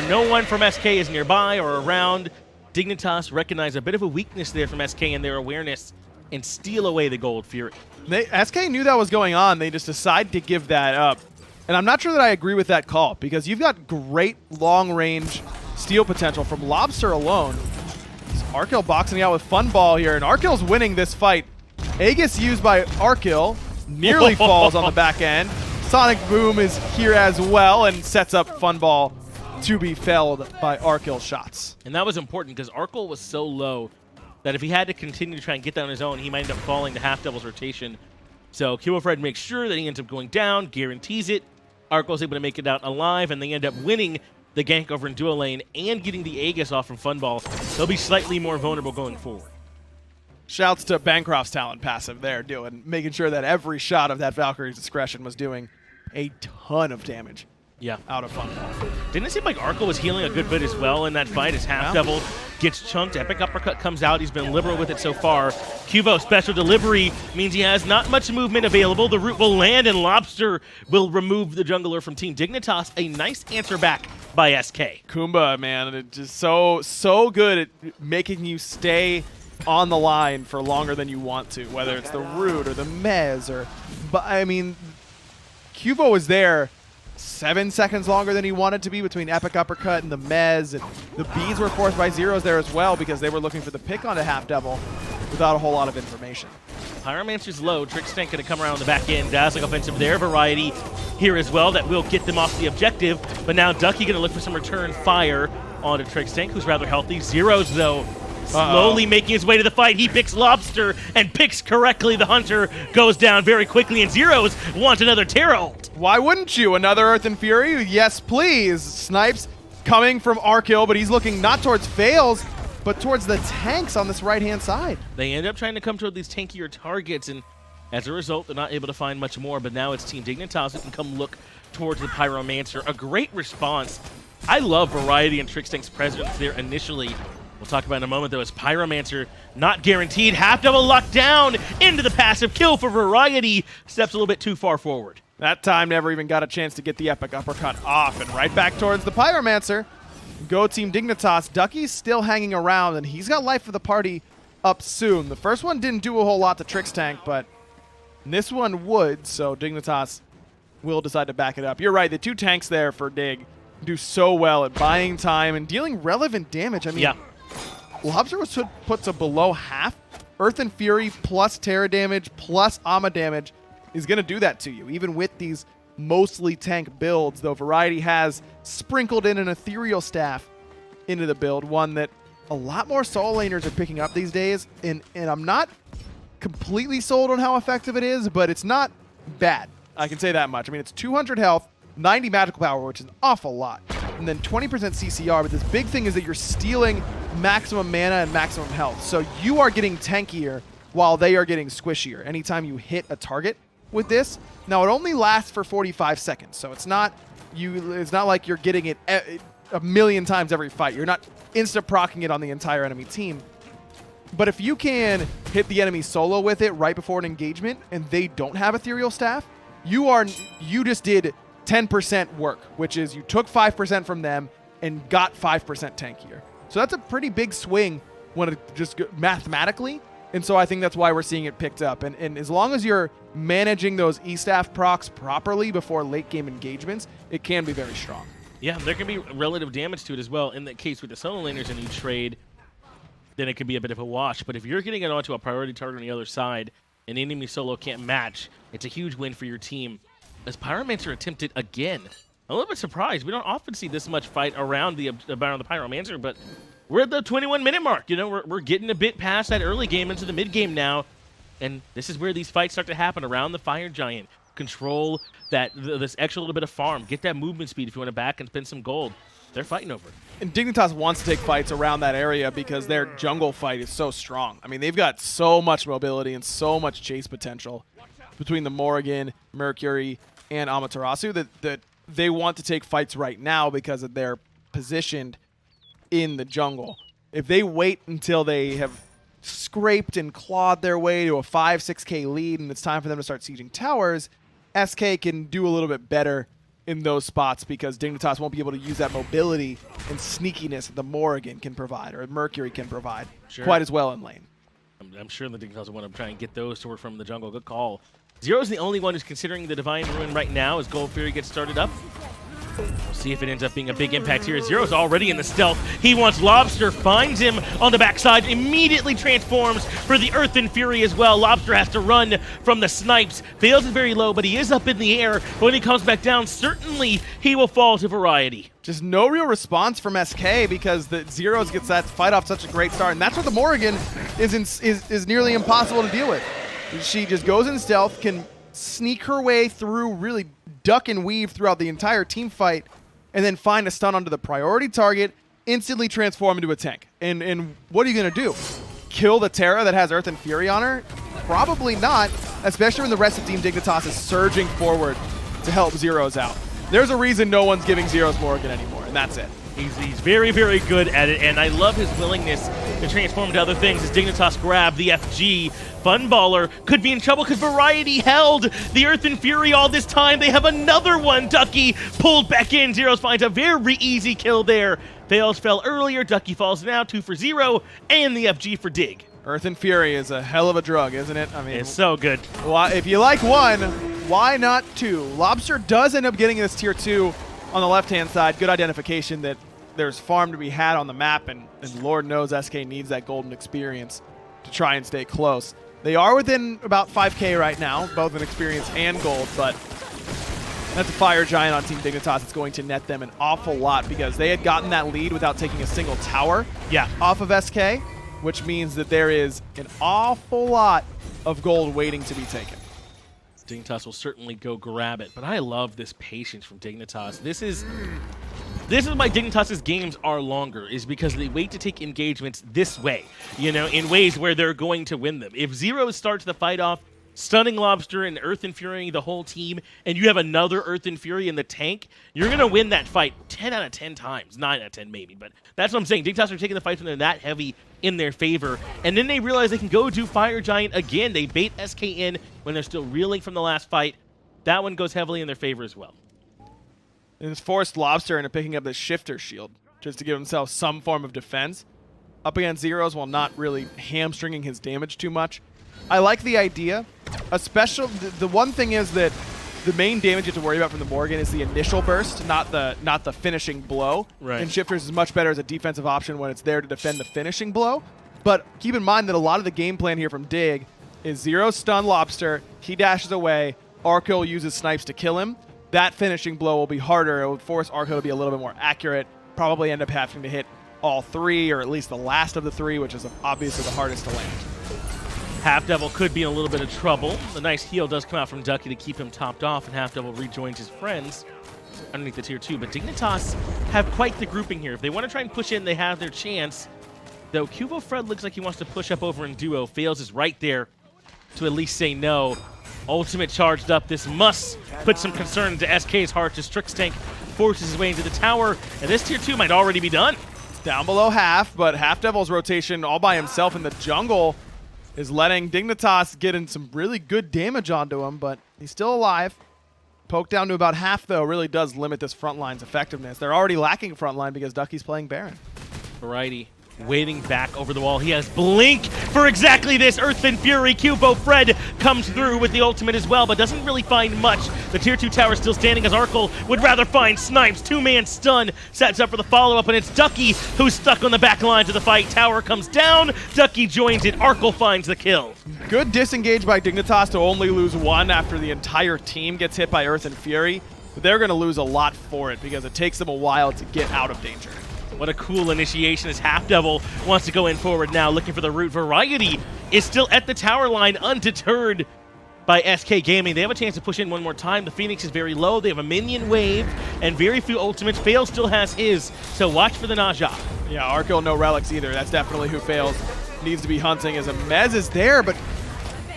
No one from SK is nearby or around. Dignitas recognize a bit of a weakness there from SK in their awareness and steal away the Gold Fury. SK knew that was going on. They just decided to give that up. And I'm not sure that I agree with that call, because you've got great long-range steal potential from Lawbster alone. Arkkyl boxing out with Funball here, and Arkkyl's winning this fight. Aegis used by Arkkyl nearly falls on the back end. Sonic Boom is here as well and sets up Funball to be felled by Arkkyl shots. And that was important because Arkkyl was so low that if he had to continue to try and get that on his own, he might end up falling to HalfDevil's rotation. So QvoFred makes sure that he ends up going down, guarantees it. Arkyl's able to make it out alive, and they end up winning the gank over in duo lane and getting the Aegis off from Funball. They'll be slightly more vulnerable going forward. Shouts to Bancroft's talent passive there, making sure that every shot of that Valkyrie's discretion was doing a ton of damage. Yeah, out of Funball. Didn't it seem like Arkkyl was healing a good bit as well in that fight as HalfDevil gets chunked? Epic Uppercut comes out. He's been liberal with it so far. Kuvo special delivery means he has not much movement available. The root will land, and Lawbster will remove the jungler from Team Dignitas. A nice answer back by SK. Kumba, man, it's just so good at making you stay on the line for longer than you want to, whether it's the root or the mez or... But, I mean, Kuvo was there 7 seconds longer than he wanted to be between Epic Uppercut and the mez, and the beads were forced by Zyrhoes there as well because they were looking for the pick onto HalfDevil without a whole lot of information. Pyromancer's low. Trixtank going to come around the back end. Dazzling offensive there. Variety here as well. That will get them off the objective. But now Ducky going to look for some return fire onto Trixtank, who's rather healthy. Zyrhoes, though, slowly making his way to the fight. He picks Lawbster and picks correctly. The Hunter goes down very quickly, and Zyrhoes wants another Terra ult. Why wouldn't you? Another Earth and Fury? Yes, please. Snipes coming from Arkkyl, but he's looking not towards Faeles, but towards the tanks on this right-hand side. They end up trying to come toward these tankier targets, and as a result, they're not able to find much more, but now it's Team Dignitas who can come look towards the Pyromancer. A great response. I love Variety and Trixtank's presence there initially. We'll talk about in a moment, though, as Pyromancer not guaranteed. HalfDevil locked down into the passive kill for Variety. Steps a little bit too far forward. That time never even got a chance to get the Epic Uppercut off, and right back towards the Pyromancer. Go Team Dignitas. Ducky's still hanging around, and he's got life of the party up soon. The first one didn't do a whole lot to Trixtank, but this one would, so Dignitas will decide to back it up. You're right, the two tanks there for Dig do so well at buying time and dealing relevant damage. I mean, yeah. Lawbster was put to below half. Earth and Fury plus Terra damage plus Ama damage is going to do that to you, even with these mostly tank builds, though Variety has sprinkled in an Ethereal Staff into the build, one that a lot more solo laners are picking up these days, and I'm not completely sold on how effective it is, but it's not bad. I can say that much. I mean, it's 200 health, 90 magical power, which is an awful lot, and then 20% CCR, but this big thing is that you're stealing maximum mana and maximum health, so you are getting tankier while they are getting squishier anytime you hit a target with this. Now, it only lasts for 45 seconds, so it's not like you're getting it a million times every fight. You're not insta-procking it on the entire enemy team. But if you can hit the enemy solo with it right before an engagement and they don't have Ethereal Staff, you just did 10% work, which is you took 5% from them and got 5% tankier. So that's a pretty big swing when it just mathematically. And so I think that's why we're seeing it picked up. And as long as you're managing those E-Staff procs properly before late game engagements, it can be very strong. Yeah, there can be relative damage to it as well. In that case with the solo laners and you trade, then it could be a bit of a wash. But if you're getting it onto a priority target on the other side, and enemy solo can't match, it's a huge win for your team. As Pyromancer attempted again. I'm a little bit surprised. We don't often see this much fight around the Pyromancer, but we're at the 21-minute mark. You know, we're getting a bit past that early game into the mid game now, and this is where these fights start to happen around the Fire Giant. Control this extra little bit of farm. Get that movement speed if you want to back and spend some gold. They're fighting over it. And Dignitas wants to take fights around that area because their jungle fight is so strong. I mean, they've got so much mobility and so much chase potential between the Morrigan, Mercury, and Amaterasu that they want to take fights right now because of their positioned in the jungle. If they wait until they have scraped and clawed their way to a 5-6K lead and it's time for them to start sieging towers, SK can do a little bit better in those spots because Dignitas won't be able to use that mobility and sneakiness that the Morrigan can provide or Mercury can provide quite as well in lane. I'm sure the Dignitas will want to try and get those to work from the jungle. Good call. Zyrhoes the only one who's considering the Divine Ruin right now as Gold Fury gets started up. We'll see if it ends up being a big impact here. Zyrhoes already in the stealth. He wants Lawbster, finds him on the backside, immediately transforms for the Earthen Fury as well. Lawbster has to run from the snipes. Faeles is very low, but he is up in the air. But when he comes back down, certainly he will fall to Variety. Just no real response from SK because the Zyrhoes gets that fight off such a great start. And that's what the Morrigan is nearly impossible to deal with. She just goes in stealth, can sneak her way through, really duck and weave throughout the entire team fight, and then find a stun onto the priority target, instantly transform into a tank. And what are you going to do? Kill the Terra that has Earth and Fury on her? Probably not, especially when the rest of Team Dignitas is surging forward to help Zyrhoes out. There's a reason no one's giving Zyrhoes Morrigan anymore, and that's it. He's very, very good at it, and I love his willingness to transform into other things as Dignitas grab the FG. Funballer could be in trouble because Variety held the Earthen Fury all this time. They have another one. Ducky pulled back in. Zyrhoes finds a very easy kill there. Faeles fell earlier. Ducky falls now. 2 for 0, and the FG for Dig. Earthen Fury is a hell of a drug, isn't it? I mean, it's so good. Well, if you like one, why not two? Lawbster does end up getting this tier 2 on the left-hand side. Good identification that there's farm to be had on the map, and Lord knows SK needs that golden experience to try and stay close. They are within about 5K right now, both in experience and gold, but that's a Fire Giant on Team Dignitas. It's going to net them an awful lot because they had gotten that lead without taking a single tower off of SK, which means that there is an awful lot of gold waiting to be taken. Dignitas will certainly go grab it, but I love this patience from Dignitas. This is why Dignitas' games are longer, is because they wait to take engagements this way, you know, in ways where they're going to win them. If Zyrhoes starts the fight off, stunning Lawbster and Earthen Fury the whole team, and you have another Earthen Fury in the tank, you're going to win that fight 10 out of 10 times. 9 out of 10 maybe, but that's what I'm saying. Dignitas are taking the fights when they're that heavy in their favor, and then they realize they can go do Fire Giant again. They bait SK in when they're still reeling from the last fight. That one goes heavily in their favor as well. And it's forced Lawbster into picking up this shifter shield just to give himself some form of defense up against Zyrhoes while not really hamstringing his damage too much. I like the idea. The one thing is that the main damage you have to worry about from the Morrigan is the initial burst, not the finishing blow. Right. And shifters is much better as a defensive option when it's there to defend the finishing blow. But keep in mind that a lot of the game plan here from Dig is Zyrhoes stun Lawbster, he dashes away, Arkkyl uses snipes to kill him. That finishing blow will be harder. It will force Arkkyl to be a little bit more accurate, probably end up having to hit all 3, or at least the last of the 3, which is obviously the hardest to land. HalfDevil could be in a little bit of trouble. The nice heal does come out from Ducky to keep him topped off, and HalfDevil rejoins his friends underneath the tier 2. But Dignitas have quite the grouping here. If they want to try and push in, they have their chance. Though QvoFred looks like he wants to push up over in duo. Faeles is right there to at least say no. Ultimate charged up. This must put some concern into SK's heart as Trixtank forces his way into the tower, and this tier 2 might already be done. Down below half, but HalfDevil's rotation all by himself in the jungle is letting Dignitas get in some really good damage onto him, but he's still alive. Poke down to about half, though, really does limit this front line's effectiveness. They're already lacking front line because Ducky's playing Baron. Variety waiting back over the wall. He has Blink for exactly this. Earthfin Fury. QvoFred comes through with the ultimate as well, but doesn't really find much. The tier 2 tower still standing as Arkkyl would rather find Snipes. 2-man stun sets up for the follow-up, and it's Ducky who's stuck on the back lines of the fight. Tower comes down. Ducky joins it. Arkkyl finds the kill. Good disengage by Dignitas to only lose one after the entire team gets hit by Earth and Fury. But they're going to lose a lot for it because it takes them a while to get out of danger. What a cool initiation as HalfDevil wants to go in forward now, looking for the root. Variety is still at the tower line, undeterred by SK Gaming. They have a chance to push in one more time. The Phoenix is very low. They have a minion wave and very few ultimates. Faeles still has his, so watch for the Naja. Yeah, Arkkyl, no relics either. That's definitely who Faeles needs to be hunting, as a Mez is there, but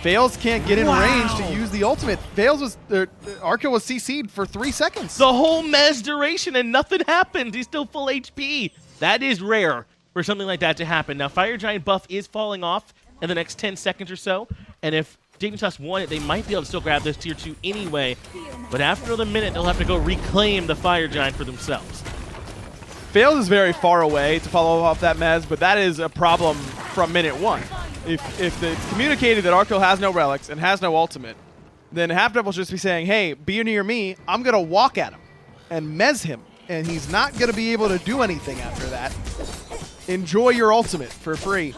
Faeles can't get in range to use the ultimate. Arkkyl was CC'd for 3 seconds. The whole Mez duration and nothing happened. He's still full HP. That is rare for something like that to happen. Now, Fire Giant buff is falling off in the next 10 seconds or so, and if Dignitas won it, they might be able to still grab this tier 2 anyway, but after another minute, they'll have to go reclaim the Fire Giant for themselves. Faeles is very far away to follow off that Mez, but that is a problem from minute 1. If it's communicated that Arkkyl has no relics and has no ultimate, then HalfDevil will just be saying, hey, be near me, I'm going to walk at him and Mez him, and he's not going to be able to do anything after that. Enjoy your ultimate for free.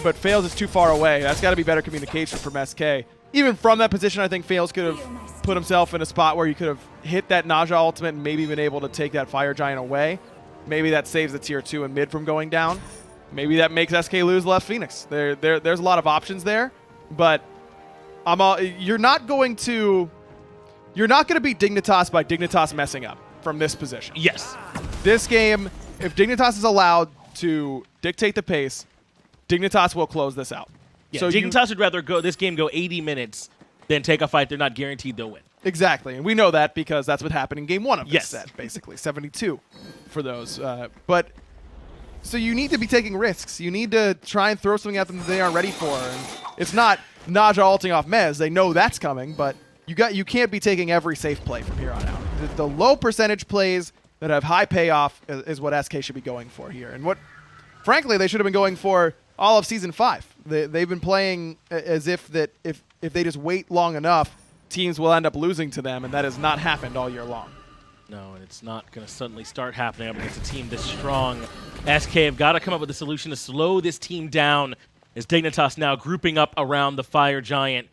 But Faeles is too far away. That's got to be better communication from SK. Even from that position, I think Faeles could have put himself in a spot where he could have hit that Naja ultimate and maybe been able to take that Fire Giant away. Maybe that saves the tier 2 and mid from going down. Maybe that makes SK lose left Phoenix. There's a lot of options there, but you're not going to beat Dignitas by Dignitas messing up from this position. Yes. This game, if Dignitas is allowed to dictate the pace, Dignitas will close this out. Yeah, so Dignitas would rather this game go 80 minutes than take a fight they're not guaranteed they'll win. Exactly, and we know that because that's what happened in game 1 of this set, basically 72 for those. So you need to be taking risks. You need to try and throw something at them that they aren't ready for. And it's not Naja ulting off Mez. They know that's coming, but you can't be taking every safe play from here on out. The low percentage plays that have high payoff is what SK should be going for here. And what, frankly, they should have been going for all of Season 5. They've been playing as if they just wait long enough, teams will end up losing to them, and that has not happened all year long. No, and it's not going to suddenly start happening up against a team this strong. SK have got to come up with a solution to slow this team down, as Dignitas now grouping up around the Fire Giant.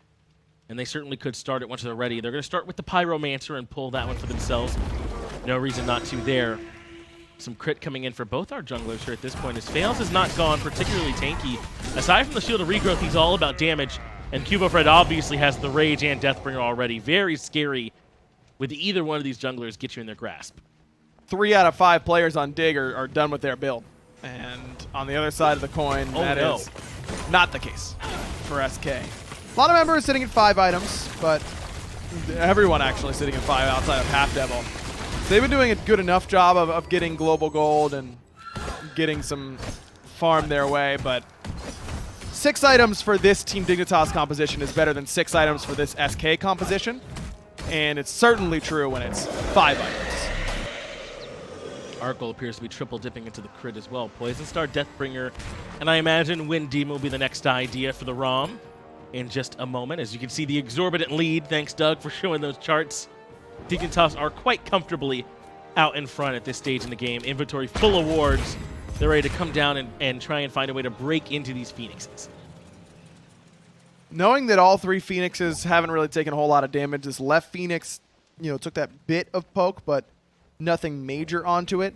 And they certainly could start it once they're ready. They're going to start with the Pyromancer and pull that one for themselves. No reason not to there. Some crit coming in for both our junglers here at this point, as Faeles has not gone particularly tanky. Aside from the Shield of Regrowth, he's all about damage. And QvoFred obviously has the Rage and Deathbringer already. Very scary with either one of these junglers get you in their grasp. 3 out of 5 players on Dig are done with their build. And on the other side of the coin, that is not the case for SK. A lot of members sitting at 5 items, but everyone actually sitting at 5 outside of HalfDevil. So they've been doing a good enough job of getting global gold and getting some farm their way, but 6 items for this Team Dignitas composition is better than 6 items for this SK composition. And it's certainly true when it's 5 items. Arkkyl appears to be triple dipping into the crit as well. Poison Star, Deathbringer, and I imagine Wind Demon will be the next idea for the ROM in just a moment. As you can see, the exorbitant lead. Thanks, Doug, for showing those charts. Dignitas are quite comfortably out in front at this stage in the game. Inventory full of wards. They're ready to come down and try and find a way to break into these Phoenixes. Knowing that all 3 Phoenixes haven't really taken a whole lot of damage, this left Phoenix, took that bit of poke, but nothing major onto it.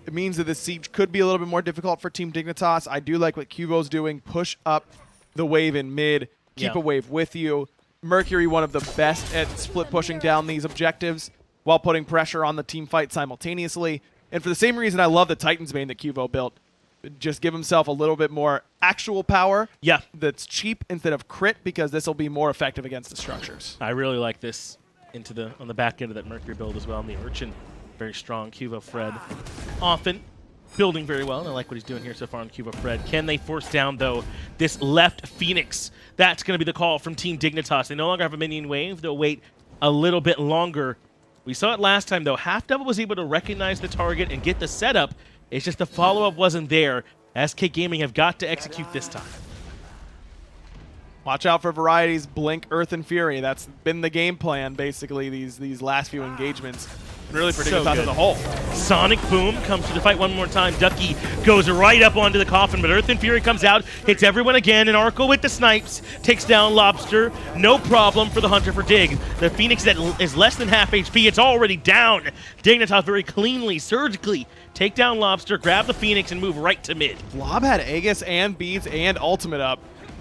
It means that this siege could be a little bit more difficult for Team Dignitas. I do like what Kuvo's doing. Push up the wave in mid. Keep a wave with you. Mercury, one of the best at split pushing down these objectives while putting pressure on the team fight simultaneously. And for the same reason, I love the Titan's Bane that Kuvo built. Just give himself a little bit more actual power. Yeah. That's cheap instead of crit, because this will be more effective against the structures. I really like this. on the back end of that Mercury build as well. And the Urchin, very strong. QvoFred often building very well, and I like what he's doing here so far on QvoFred. Can they force down, though, this left Phoenix? That's going to be the call from Team Dignitas. They no longer have a minion wave. They'll wait a little bit longer. We saw it last time, though. HalfDevil was able to recognize the target and get the setup. It's just the follow-up wasn't there. SK Gaming have got to execute this time. Watch out for varieties, Blink, Earth, and Fury. That's been the game plan, basically, these last few engagements. Really for Dignitas as a whole. Sonic Boom comes to the fight one more time. Ducky goes right up onto the coffin, but Earth and Fury comes out, hits everyone again, and Arkkyl with the snipes takes down Lawbster. No problem for the Hunter for Dig. The Phoenix that is less than half HP, it's already down. Dignitas very cleanly, surgically take down Lawbster, grab the Phoenix, and move right to mid. Lob had Aegis and Beads and Ultimate up.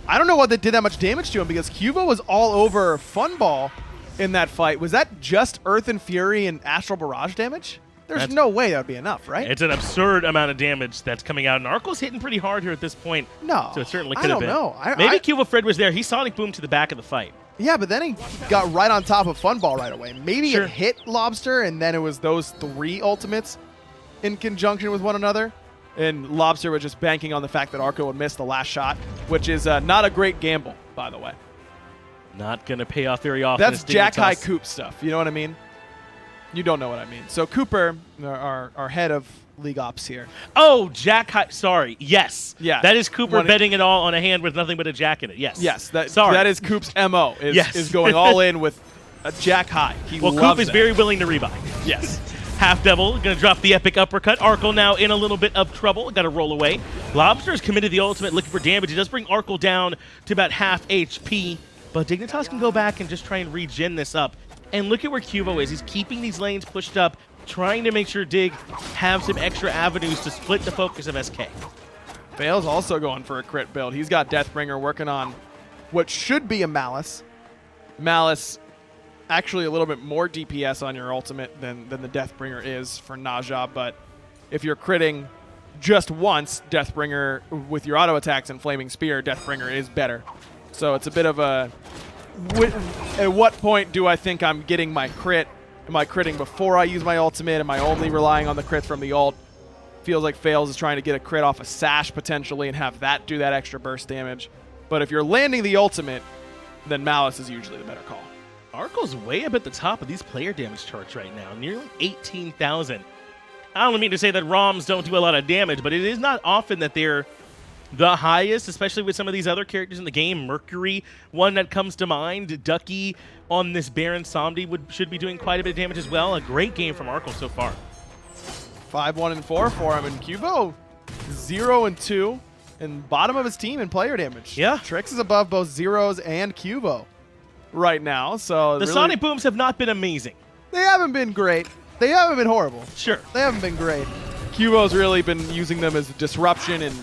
I don't know what that did that much damage to him because Cuvo was all over Funball in that fight. Was that just Earth and Fury and Astral Barrage damage? There's no way that would be enough, right? It's an absurd amount of damage that's coming out, and Arkyl's hitting pretty hard here at this point. No. So it certainly could have been. I don't know. Maybe QvoFred was there. He Sonic Boom to the back of the fight. Yeah, but then he got right on top of Funball right away. Maybe it hit Lawbster, and then it was those 3 ultimates in conjunction with one another. And Lawbster was just banking on the fact that Arkkyl would miss the last shot, which is not a great gamble, by the way. Not going to pay off very often. That's Jack High Coop stuff. You know what I mean? You don't know what I mean. So Cooper, our head of League Ops here. Oh, Jack High. Sorry. Yes. Yeah. That is Cooper betting it all on a hand with nothing but a Jack in it. Yes. Yes. Sorry. That is Coop's MO, is going all in with a Jack High. Coop is very willing to rebuy. Yes. HalfDevil going to drop the epic uppercut. Arkkyl now in a little bit of trouble. Got to roll away. Lawbster has committed the ultimate, looking for damage. It does bring Arkkyl down to about half HP. But Dignitas can go back and just try and regen this up. And look at where Cuvo is. He's keeping these lanes pushed up, trying to make sure Dig have some extra avenues to split the focus of SK. Faeles also going for a crit build. He's got Deathbringer working on what should be a Malice. Malice, actually a little bit more DPS on your ultimate than the Deathbringer is for Naja, but if you're critting just once, Deathbringer with your auto attacks and Flaming Spear, Deathbringer is better. So it's a bit of a, at what point do I think I'm getting my crit? Am I critting before I use my ultimate? Am I only relying on the crits from the ult? Feels like Faeles is trying to get a crit off a Sash potentially and have that do that extra burst damage. But if you're landing the ultimate, then Malice is usually the better call. Arkyl's way up at the top of these player damage charts right now, nearly 18,000. I don't mean to say that ROMs don't do a lot of damage, but it is not often that they're the highest, especially with some of these other characters in the game. Mercury, one that comes to mind. Ducky on this Baron Samedi should be doing quite a bit of damage as well. A great game from Arkkyl so far. 5-1-4 for him, and Cuvo 0-2, and bottom of his team in player damage. Yeah. Trix is above both Zyrhoes and Cuvo right now, so the really, Sonic Booms have not been amazing. They haven't been great. They haven't been horrible. Sure. They haven't been great. Cuvo's really been using them as disruption and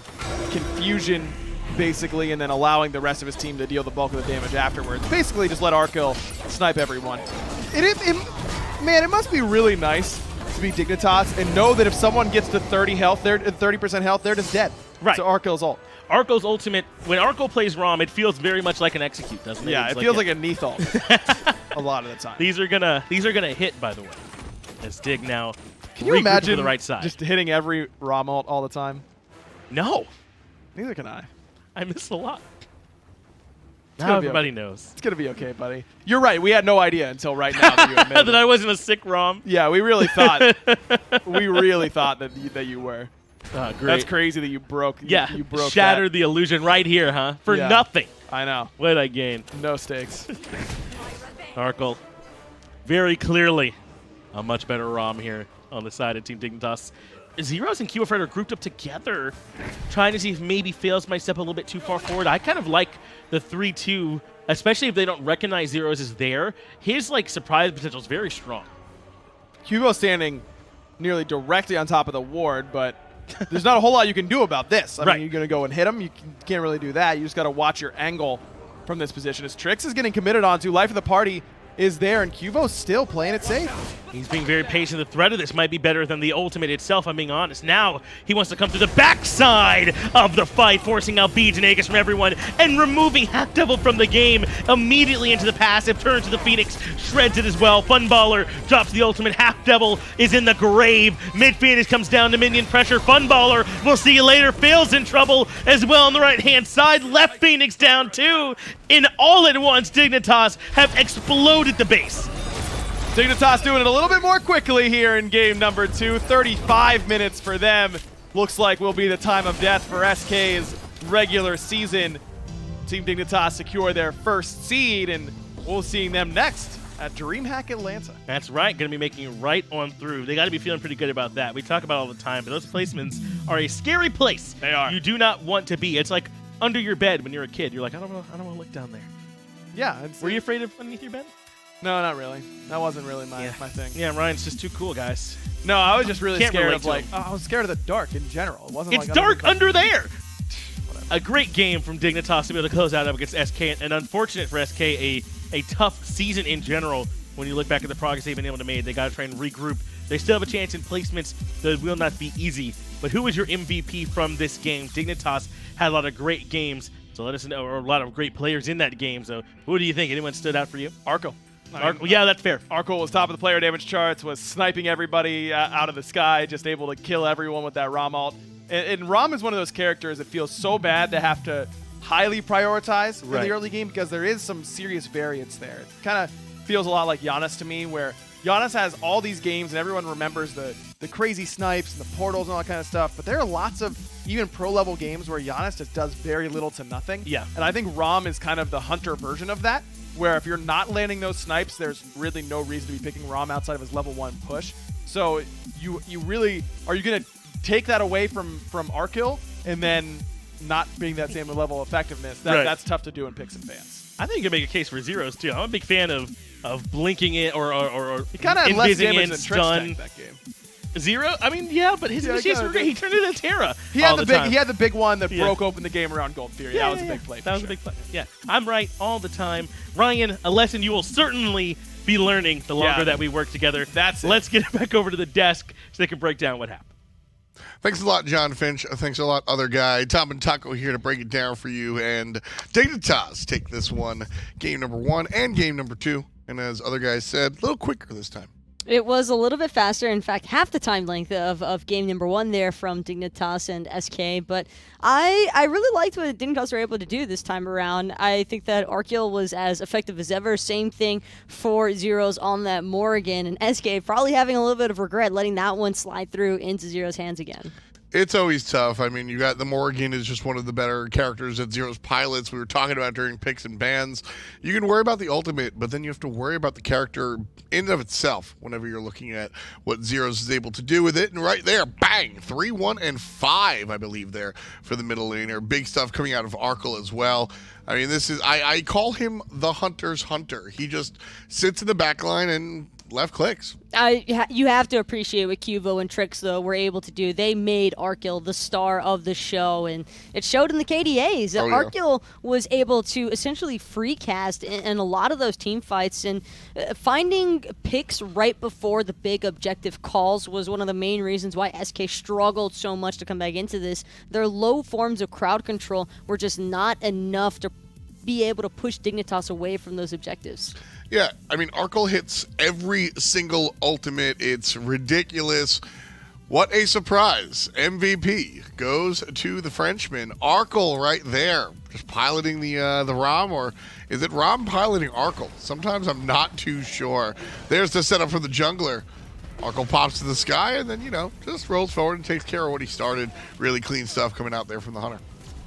confusion, basically, and then allowing the rest of his team to deal the bulk of the damage afterwards. Basically, just let Arkkyl snipe everyone. Man, it must be really nice to be Dignitas and know that if someone gets to 30%, health, they're just dead. Right. So Arkyl's ult. Arkyl's ultimate, when Arkkyl plays ROM, it feels very much like an execute, doesn't it? Yeah, it feels like a Neath ult a lot of the time. These are gonna hit, by the way. As Dig now can you imagine to the right side. Just hitting every ROM ult all the time? No. Neither can I. I miss a lot. Now everybody knows. It's going to be okay, buddy. You're right. We had no idea until right now that you admitted that I wasn't a sick ROM. Yeah, we really thought that you were. Great. That's crazy that you broke. Yeah, you broke shattered the illusion right here, huh? For nothing. I know. What did I gain? No stakes. Arkkyl, very clearly a much better ROM here on the side of Team Dignitas. Zyrhoes and QvoFred are grouped up together, trying to see if maybe Faeles might step a little bit too far forward. I kind of like the 3-2, especially if they don't recognize Zyrhoes is there. His surprise potential is very strong. Cuvo standing nearly directly on top of the ward, but there's not a whole lot you can do about this. I mean, you're going to go and hit him. You can't really do that. You just got to watch your angle from this position. As Trix is getting committed onto, life of the party is there, and Cuvo's still playing it safe. He's being very patient. The threat of this might be better than the ultimate itself, I'm being honest. Now, he wants to come through the backside of the fight, forcing out beads and Aegis from everyone, and removing HalfDevil from the game immediately into the passive, turns to the Phoenix, shreds it as well. Funballer drops the ultimate. HalfDevil is in the grave. Mid-Phoenix comes down to minion pressure. Funballer, we'll see you later, Faeles in trouble as well on the right-hand side. Left Phoenix down too. In all at once, Dignitas have exploded the base. Dignitas doing it a little bit more quickly here in game number 2. 35 minutes for them. Looks like will be the time of death for SK's regular season. Team Dignitas secure their first seed, and we'll see them next at DreamHack Atlanta. That's right, going to be making it right on through. They got to be feeling pretty good about that. We talk about it all the time, but those placements are a scary place. They are. You do not want to be. It's like under your bed when you're a kid. You're like, I don't want to look down there. Yeah. Were you afraid of underneath your bed? No, not really. That wasn't really my thing. Yeah, Ryan's just too cool, guys. No, I was just really Can't scared relate of to like, him. I was scared of the dark in general. It wasn't It's like dark under there. Whatever. A great game from Dignitas to be able to close out up against SK, and unfortunate for SK, a tough season in general. When you look back at the progress they've been able to make, they got to try and regroup. They still have a chance in placements that will not be easy. But who was your MVP from this game? Dignitas had a lot of great games, so let us know, or a lot of great players in that game. So who do you think? Anyone stood out for you? Arkkyl. Yeah, that's fair. Arkkyl was top of the player damage charts, was sniping everybody out of the sky, just able to kill everyone with that Rama ult. And Rama is one of those characters that feels so bad to have to highly prioritize for the early game because there is some serious variance there. It kind of feels a lot like Giannis to me, where Giannis has all these games and everyone remembers the crazy snipes and the portals and all that kind of stuff, but there are lots of even pro-level games where Giannis just does very little to nothing. Yeah. And I think Ram is kind of the Hunter version of that, where if you're not landing those snipes, there's really no reason to be picking Ram outside of his level 1 push. So you really, are you going to take that away from Arkkyl and then not being that same level of effectiveness? That's tough to do in picks and bans. I think you can make a case for Zyrhoes too. I'm a big fan of blinking it or he kind of had less invising damage in than stun. Trixtank that game. Zero? I mean, yeah, but his initiations were great. He turned into Terra. He had the big one that broke open the game around Gold Fury. That was a big play. That was a big play. Yeah, I'm right all the time. Ryan, a lesson you will certainly be learning the longer that we work together. That's it. Let's get it back over to the desk so they can break down what happened. Thanks a lot, John Finch. Thanks a lot, other guy. Tom and Taco here to break it down for you. And Dignitas take this one, game number 1 and game number 2. And as other guys said, a little quicker this time. It was a little bit faster. In fact, half the time length of game number 1 there from Dignitas and SK. But I really liked what Dignitas were able to do this time around. I think that Arkkyl was as effective as ever. Same thing for Zyrhoes on that Morrigan. And SK probably having a little bit of regret letting that one slide through into Zyrhoes' hands again. It's always tough. I mean, you got the Morrigan is just one of the better characters that Zyrhoes pilots. We were talking about during picks and bans. You can worry about the ultimate, but then you have to worry about the character in and of itself whenever you're looking at what Zyrhoes is able to do with it. And right there, bang, 3, 1, and 5, I believe, there for the middle laner. Big stuff coming out of Arkkyl as well. I mean, this is, I call him the Hunter's Hunter. He just sits in the back line and left clicks. You have to appreciate what Qvo and Trix, though, were able to do. They made Arkkyl the star of the show, and it showed in the KDAs. Oh, yeah. Arkkyl was able to essentially free cast in a lot of those team fights, and finding picks right before the big objective calls was one of the main reasons why SK struggled so much to come back into this. Their low forms of crowd control were just not enough to be able to push Dignitas away from those objectives. Yeah, I mean, Arkkyl hits every single ultimate. It's ridiculous. What a surprise. MVP goes to the Frenchman. Arkkyl right there, just piloting the Ram, or is it Ram piloting Arkkyl? Sometimes I'm not too sure. There's the setup for the jungler. Arkkyl pops to the sky and then, just rolls forward and takes care of what he started. Really clean stuff coming out there from the Hunter.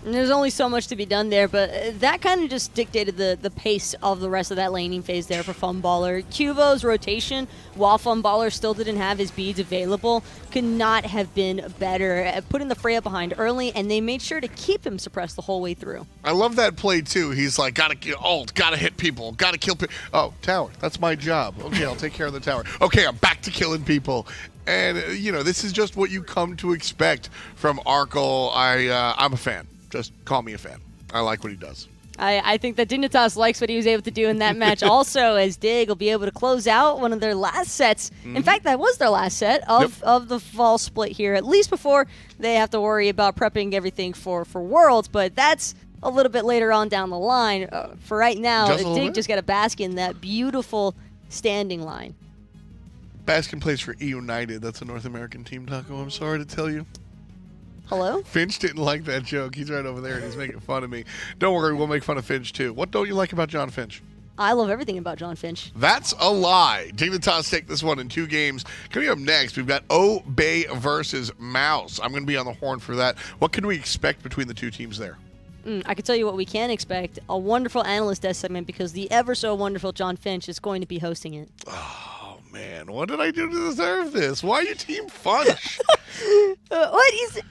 And there's only so much to be done there, but that kind of just dictated the pace of the rest of that laning phase there for Funballer. Qvo's rotation, while Funballer still didn't have his beads available, could not have been better at putting the Freya behind early, and they made sure to keep him suppressed the whole way through. I love that play, too. He's like, gotta get ult, gotta hit people, gotta kill people. Oh, tower, that's my job. Okay, I'll take care of the tower. Okay, I'm back to killing people. And, this is just what you come to expect from Arkkyl. I'm a fan. Just call me a fan. I like what he does. I think that Dignitas likes what he was able to do in that match also, as Dig will be able to close out one of their last sets. In fact, that was their last set of the fall split here, at least before they have to worry about prepping everything for Worlds, but that's a little bit later on down the line. For right now, Dig just got to bask in that beautiful standing line. Baskin plays for United. That's a North American team, Taco. I'm sorry to tell you. Hello? Finch didn't like that joke. He's right over there, and he's making fun of me. Don't worry, we'll make fun of Finch, too. What don't you like about John Finch? I love everything about John Finch. That's a lie. Dignitas take this one in 2 games. Coming up next, we've got Obey versus Mouse. I'm going to be on the horn for that. What can we expect between the 2 teams there? I can tell you what we can expect. A wonderful analyst desk segment because the ever so wonderful John Finch is going to be hosting it. Oh, man. What did I do to deserve this? Why are you Team Funch? What is...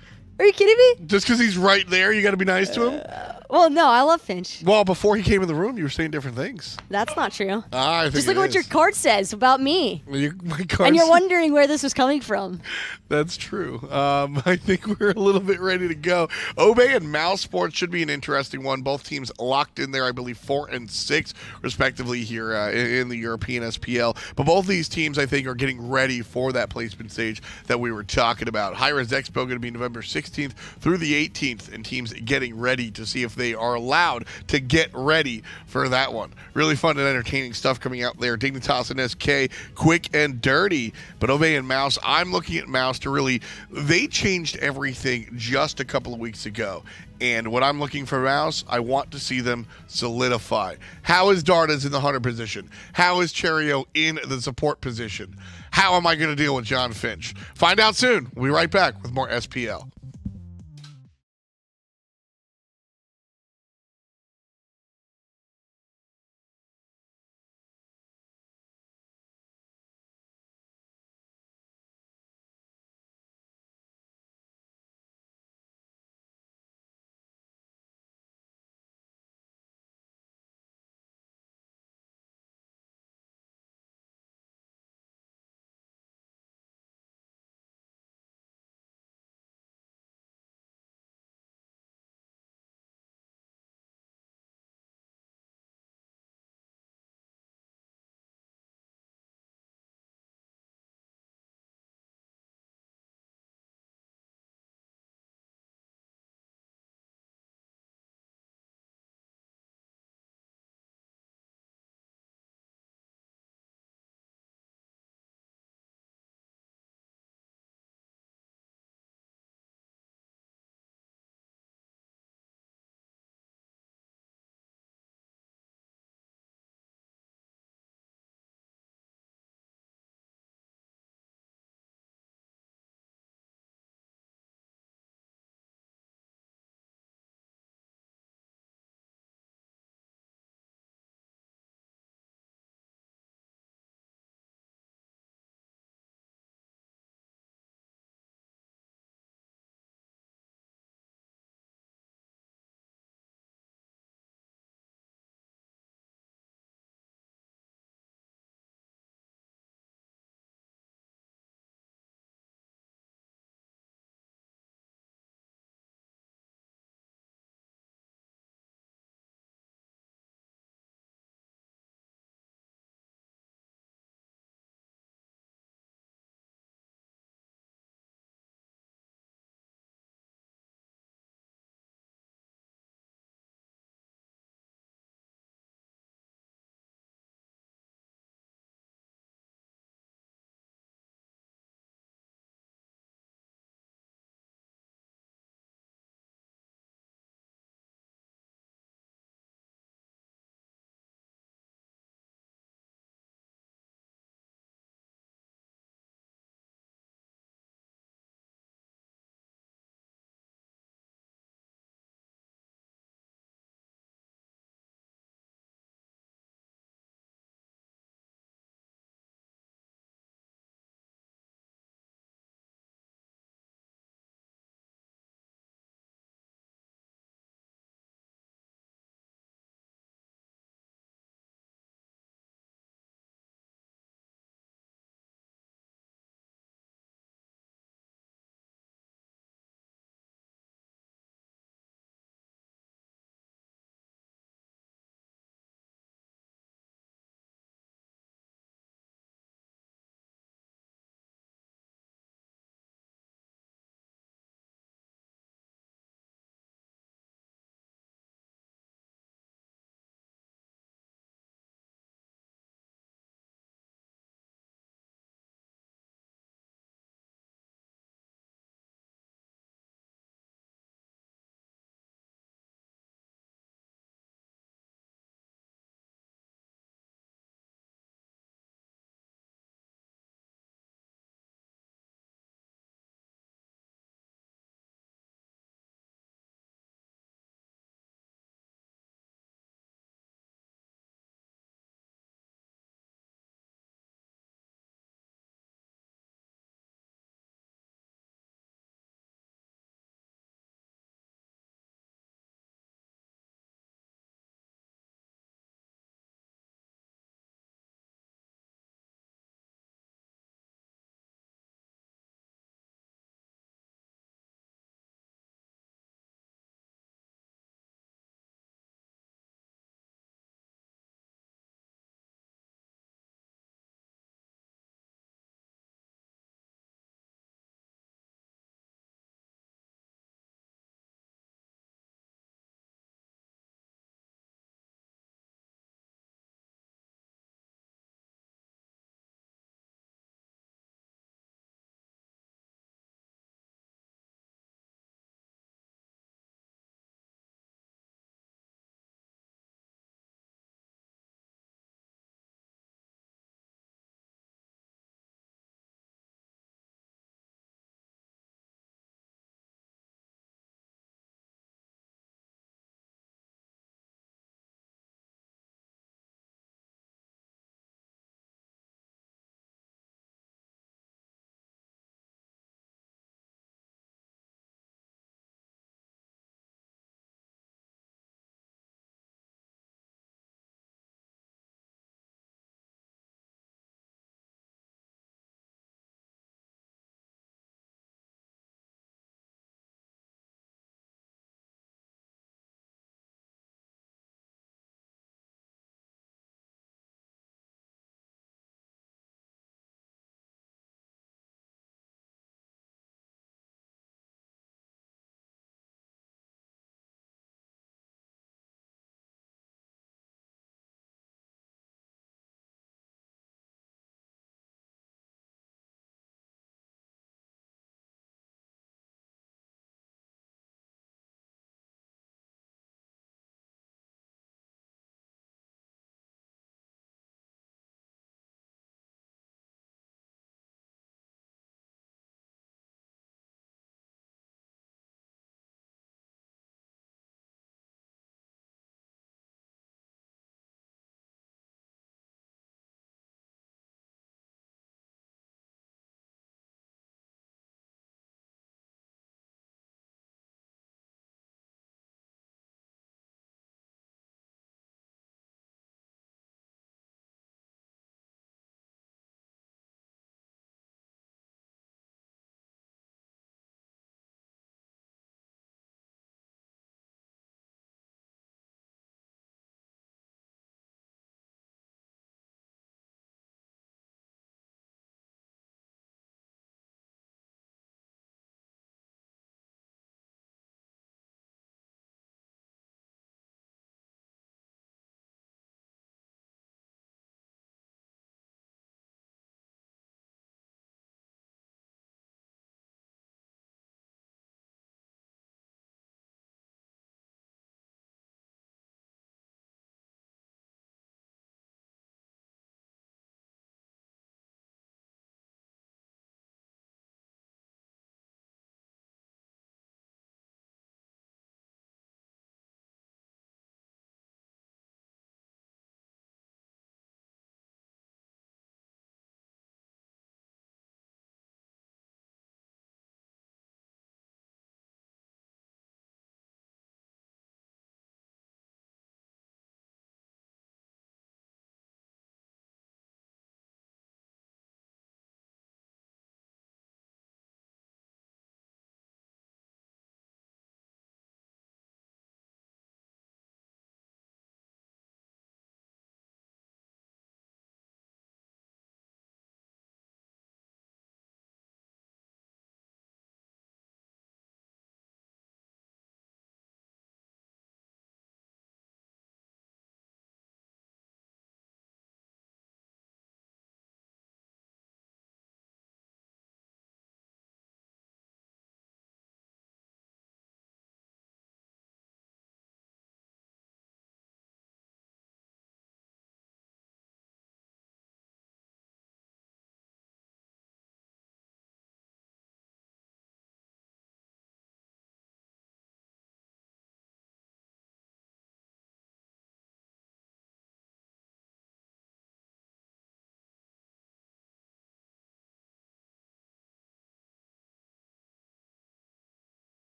Are you kidding me? Just because he's right there, you got to be nice to him? Well, no, I love Finch. Well, before he came in the room, you were saying different things. That's not true. I think Just look at what your card says about me. My card and you're wondering where this was coming from. That's true. I think we're a little bit ready to go. Obey and Mouse Sports should be an interesting one. Both teams locked in there, I believe, 4 and 6, respectively, here in the European SPL. But both these teams, I think, are getting ready for that placement stage that we were talking about. Hi-rez Expo going to be November 16th through the 18th, and teams getting ready to see if they are allowed to get ready for that one. Really fun and entertaining stuff coming out there. Dignitas and SK, quick and dirty. But Obey and Mouse, I'm looking at Mouse to really, they changed everything just a couple of weeks ago. And what I'm looking for Mouse, I want to see them solidify. How is Dardas in the hunter position? How is Cherio in the support position? How am I going to deal with John Finch? Find out soon. We'll be right back with more SPL.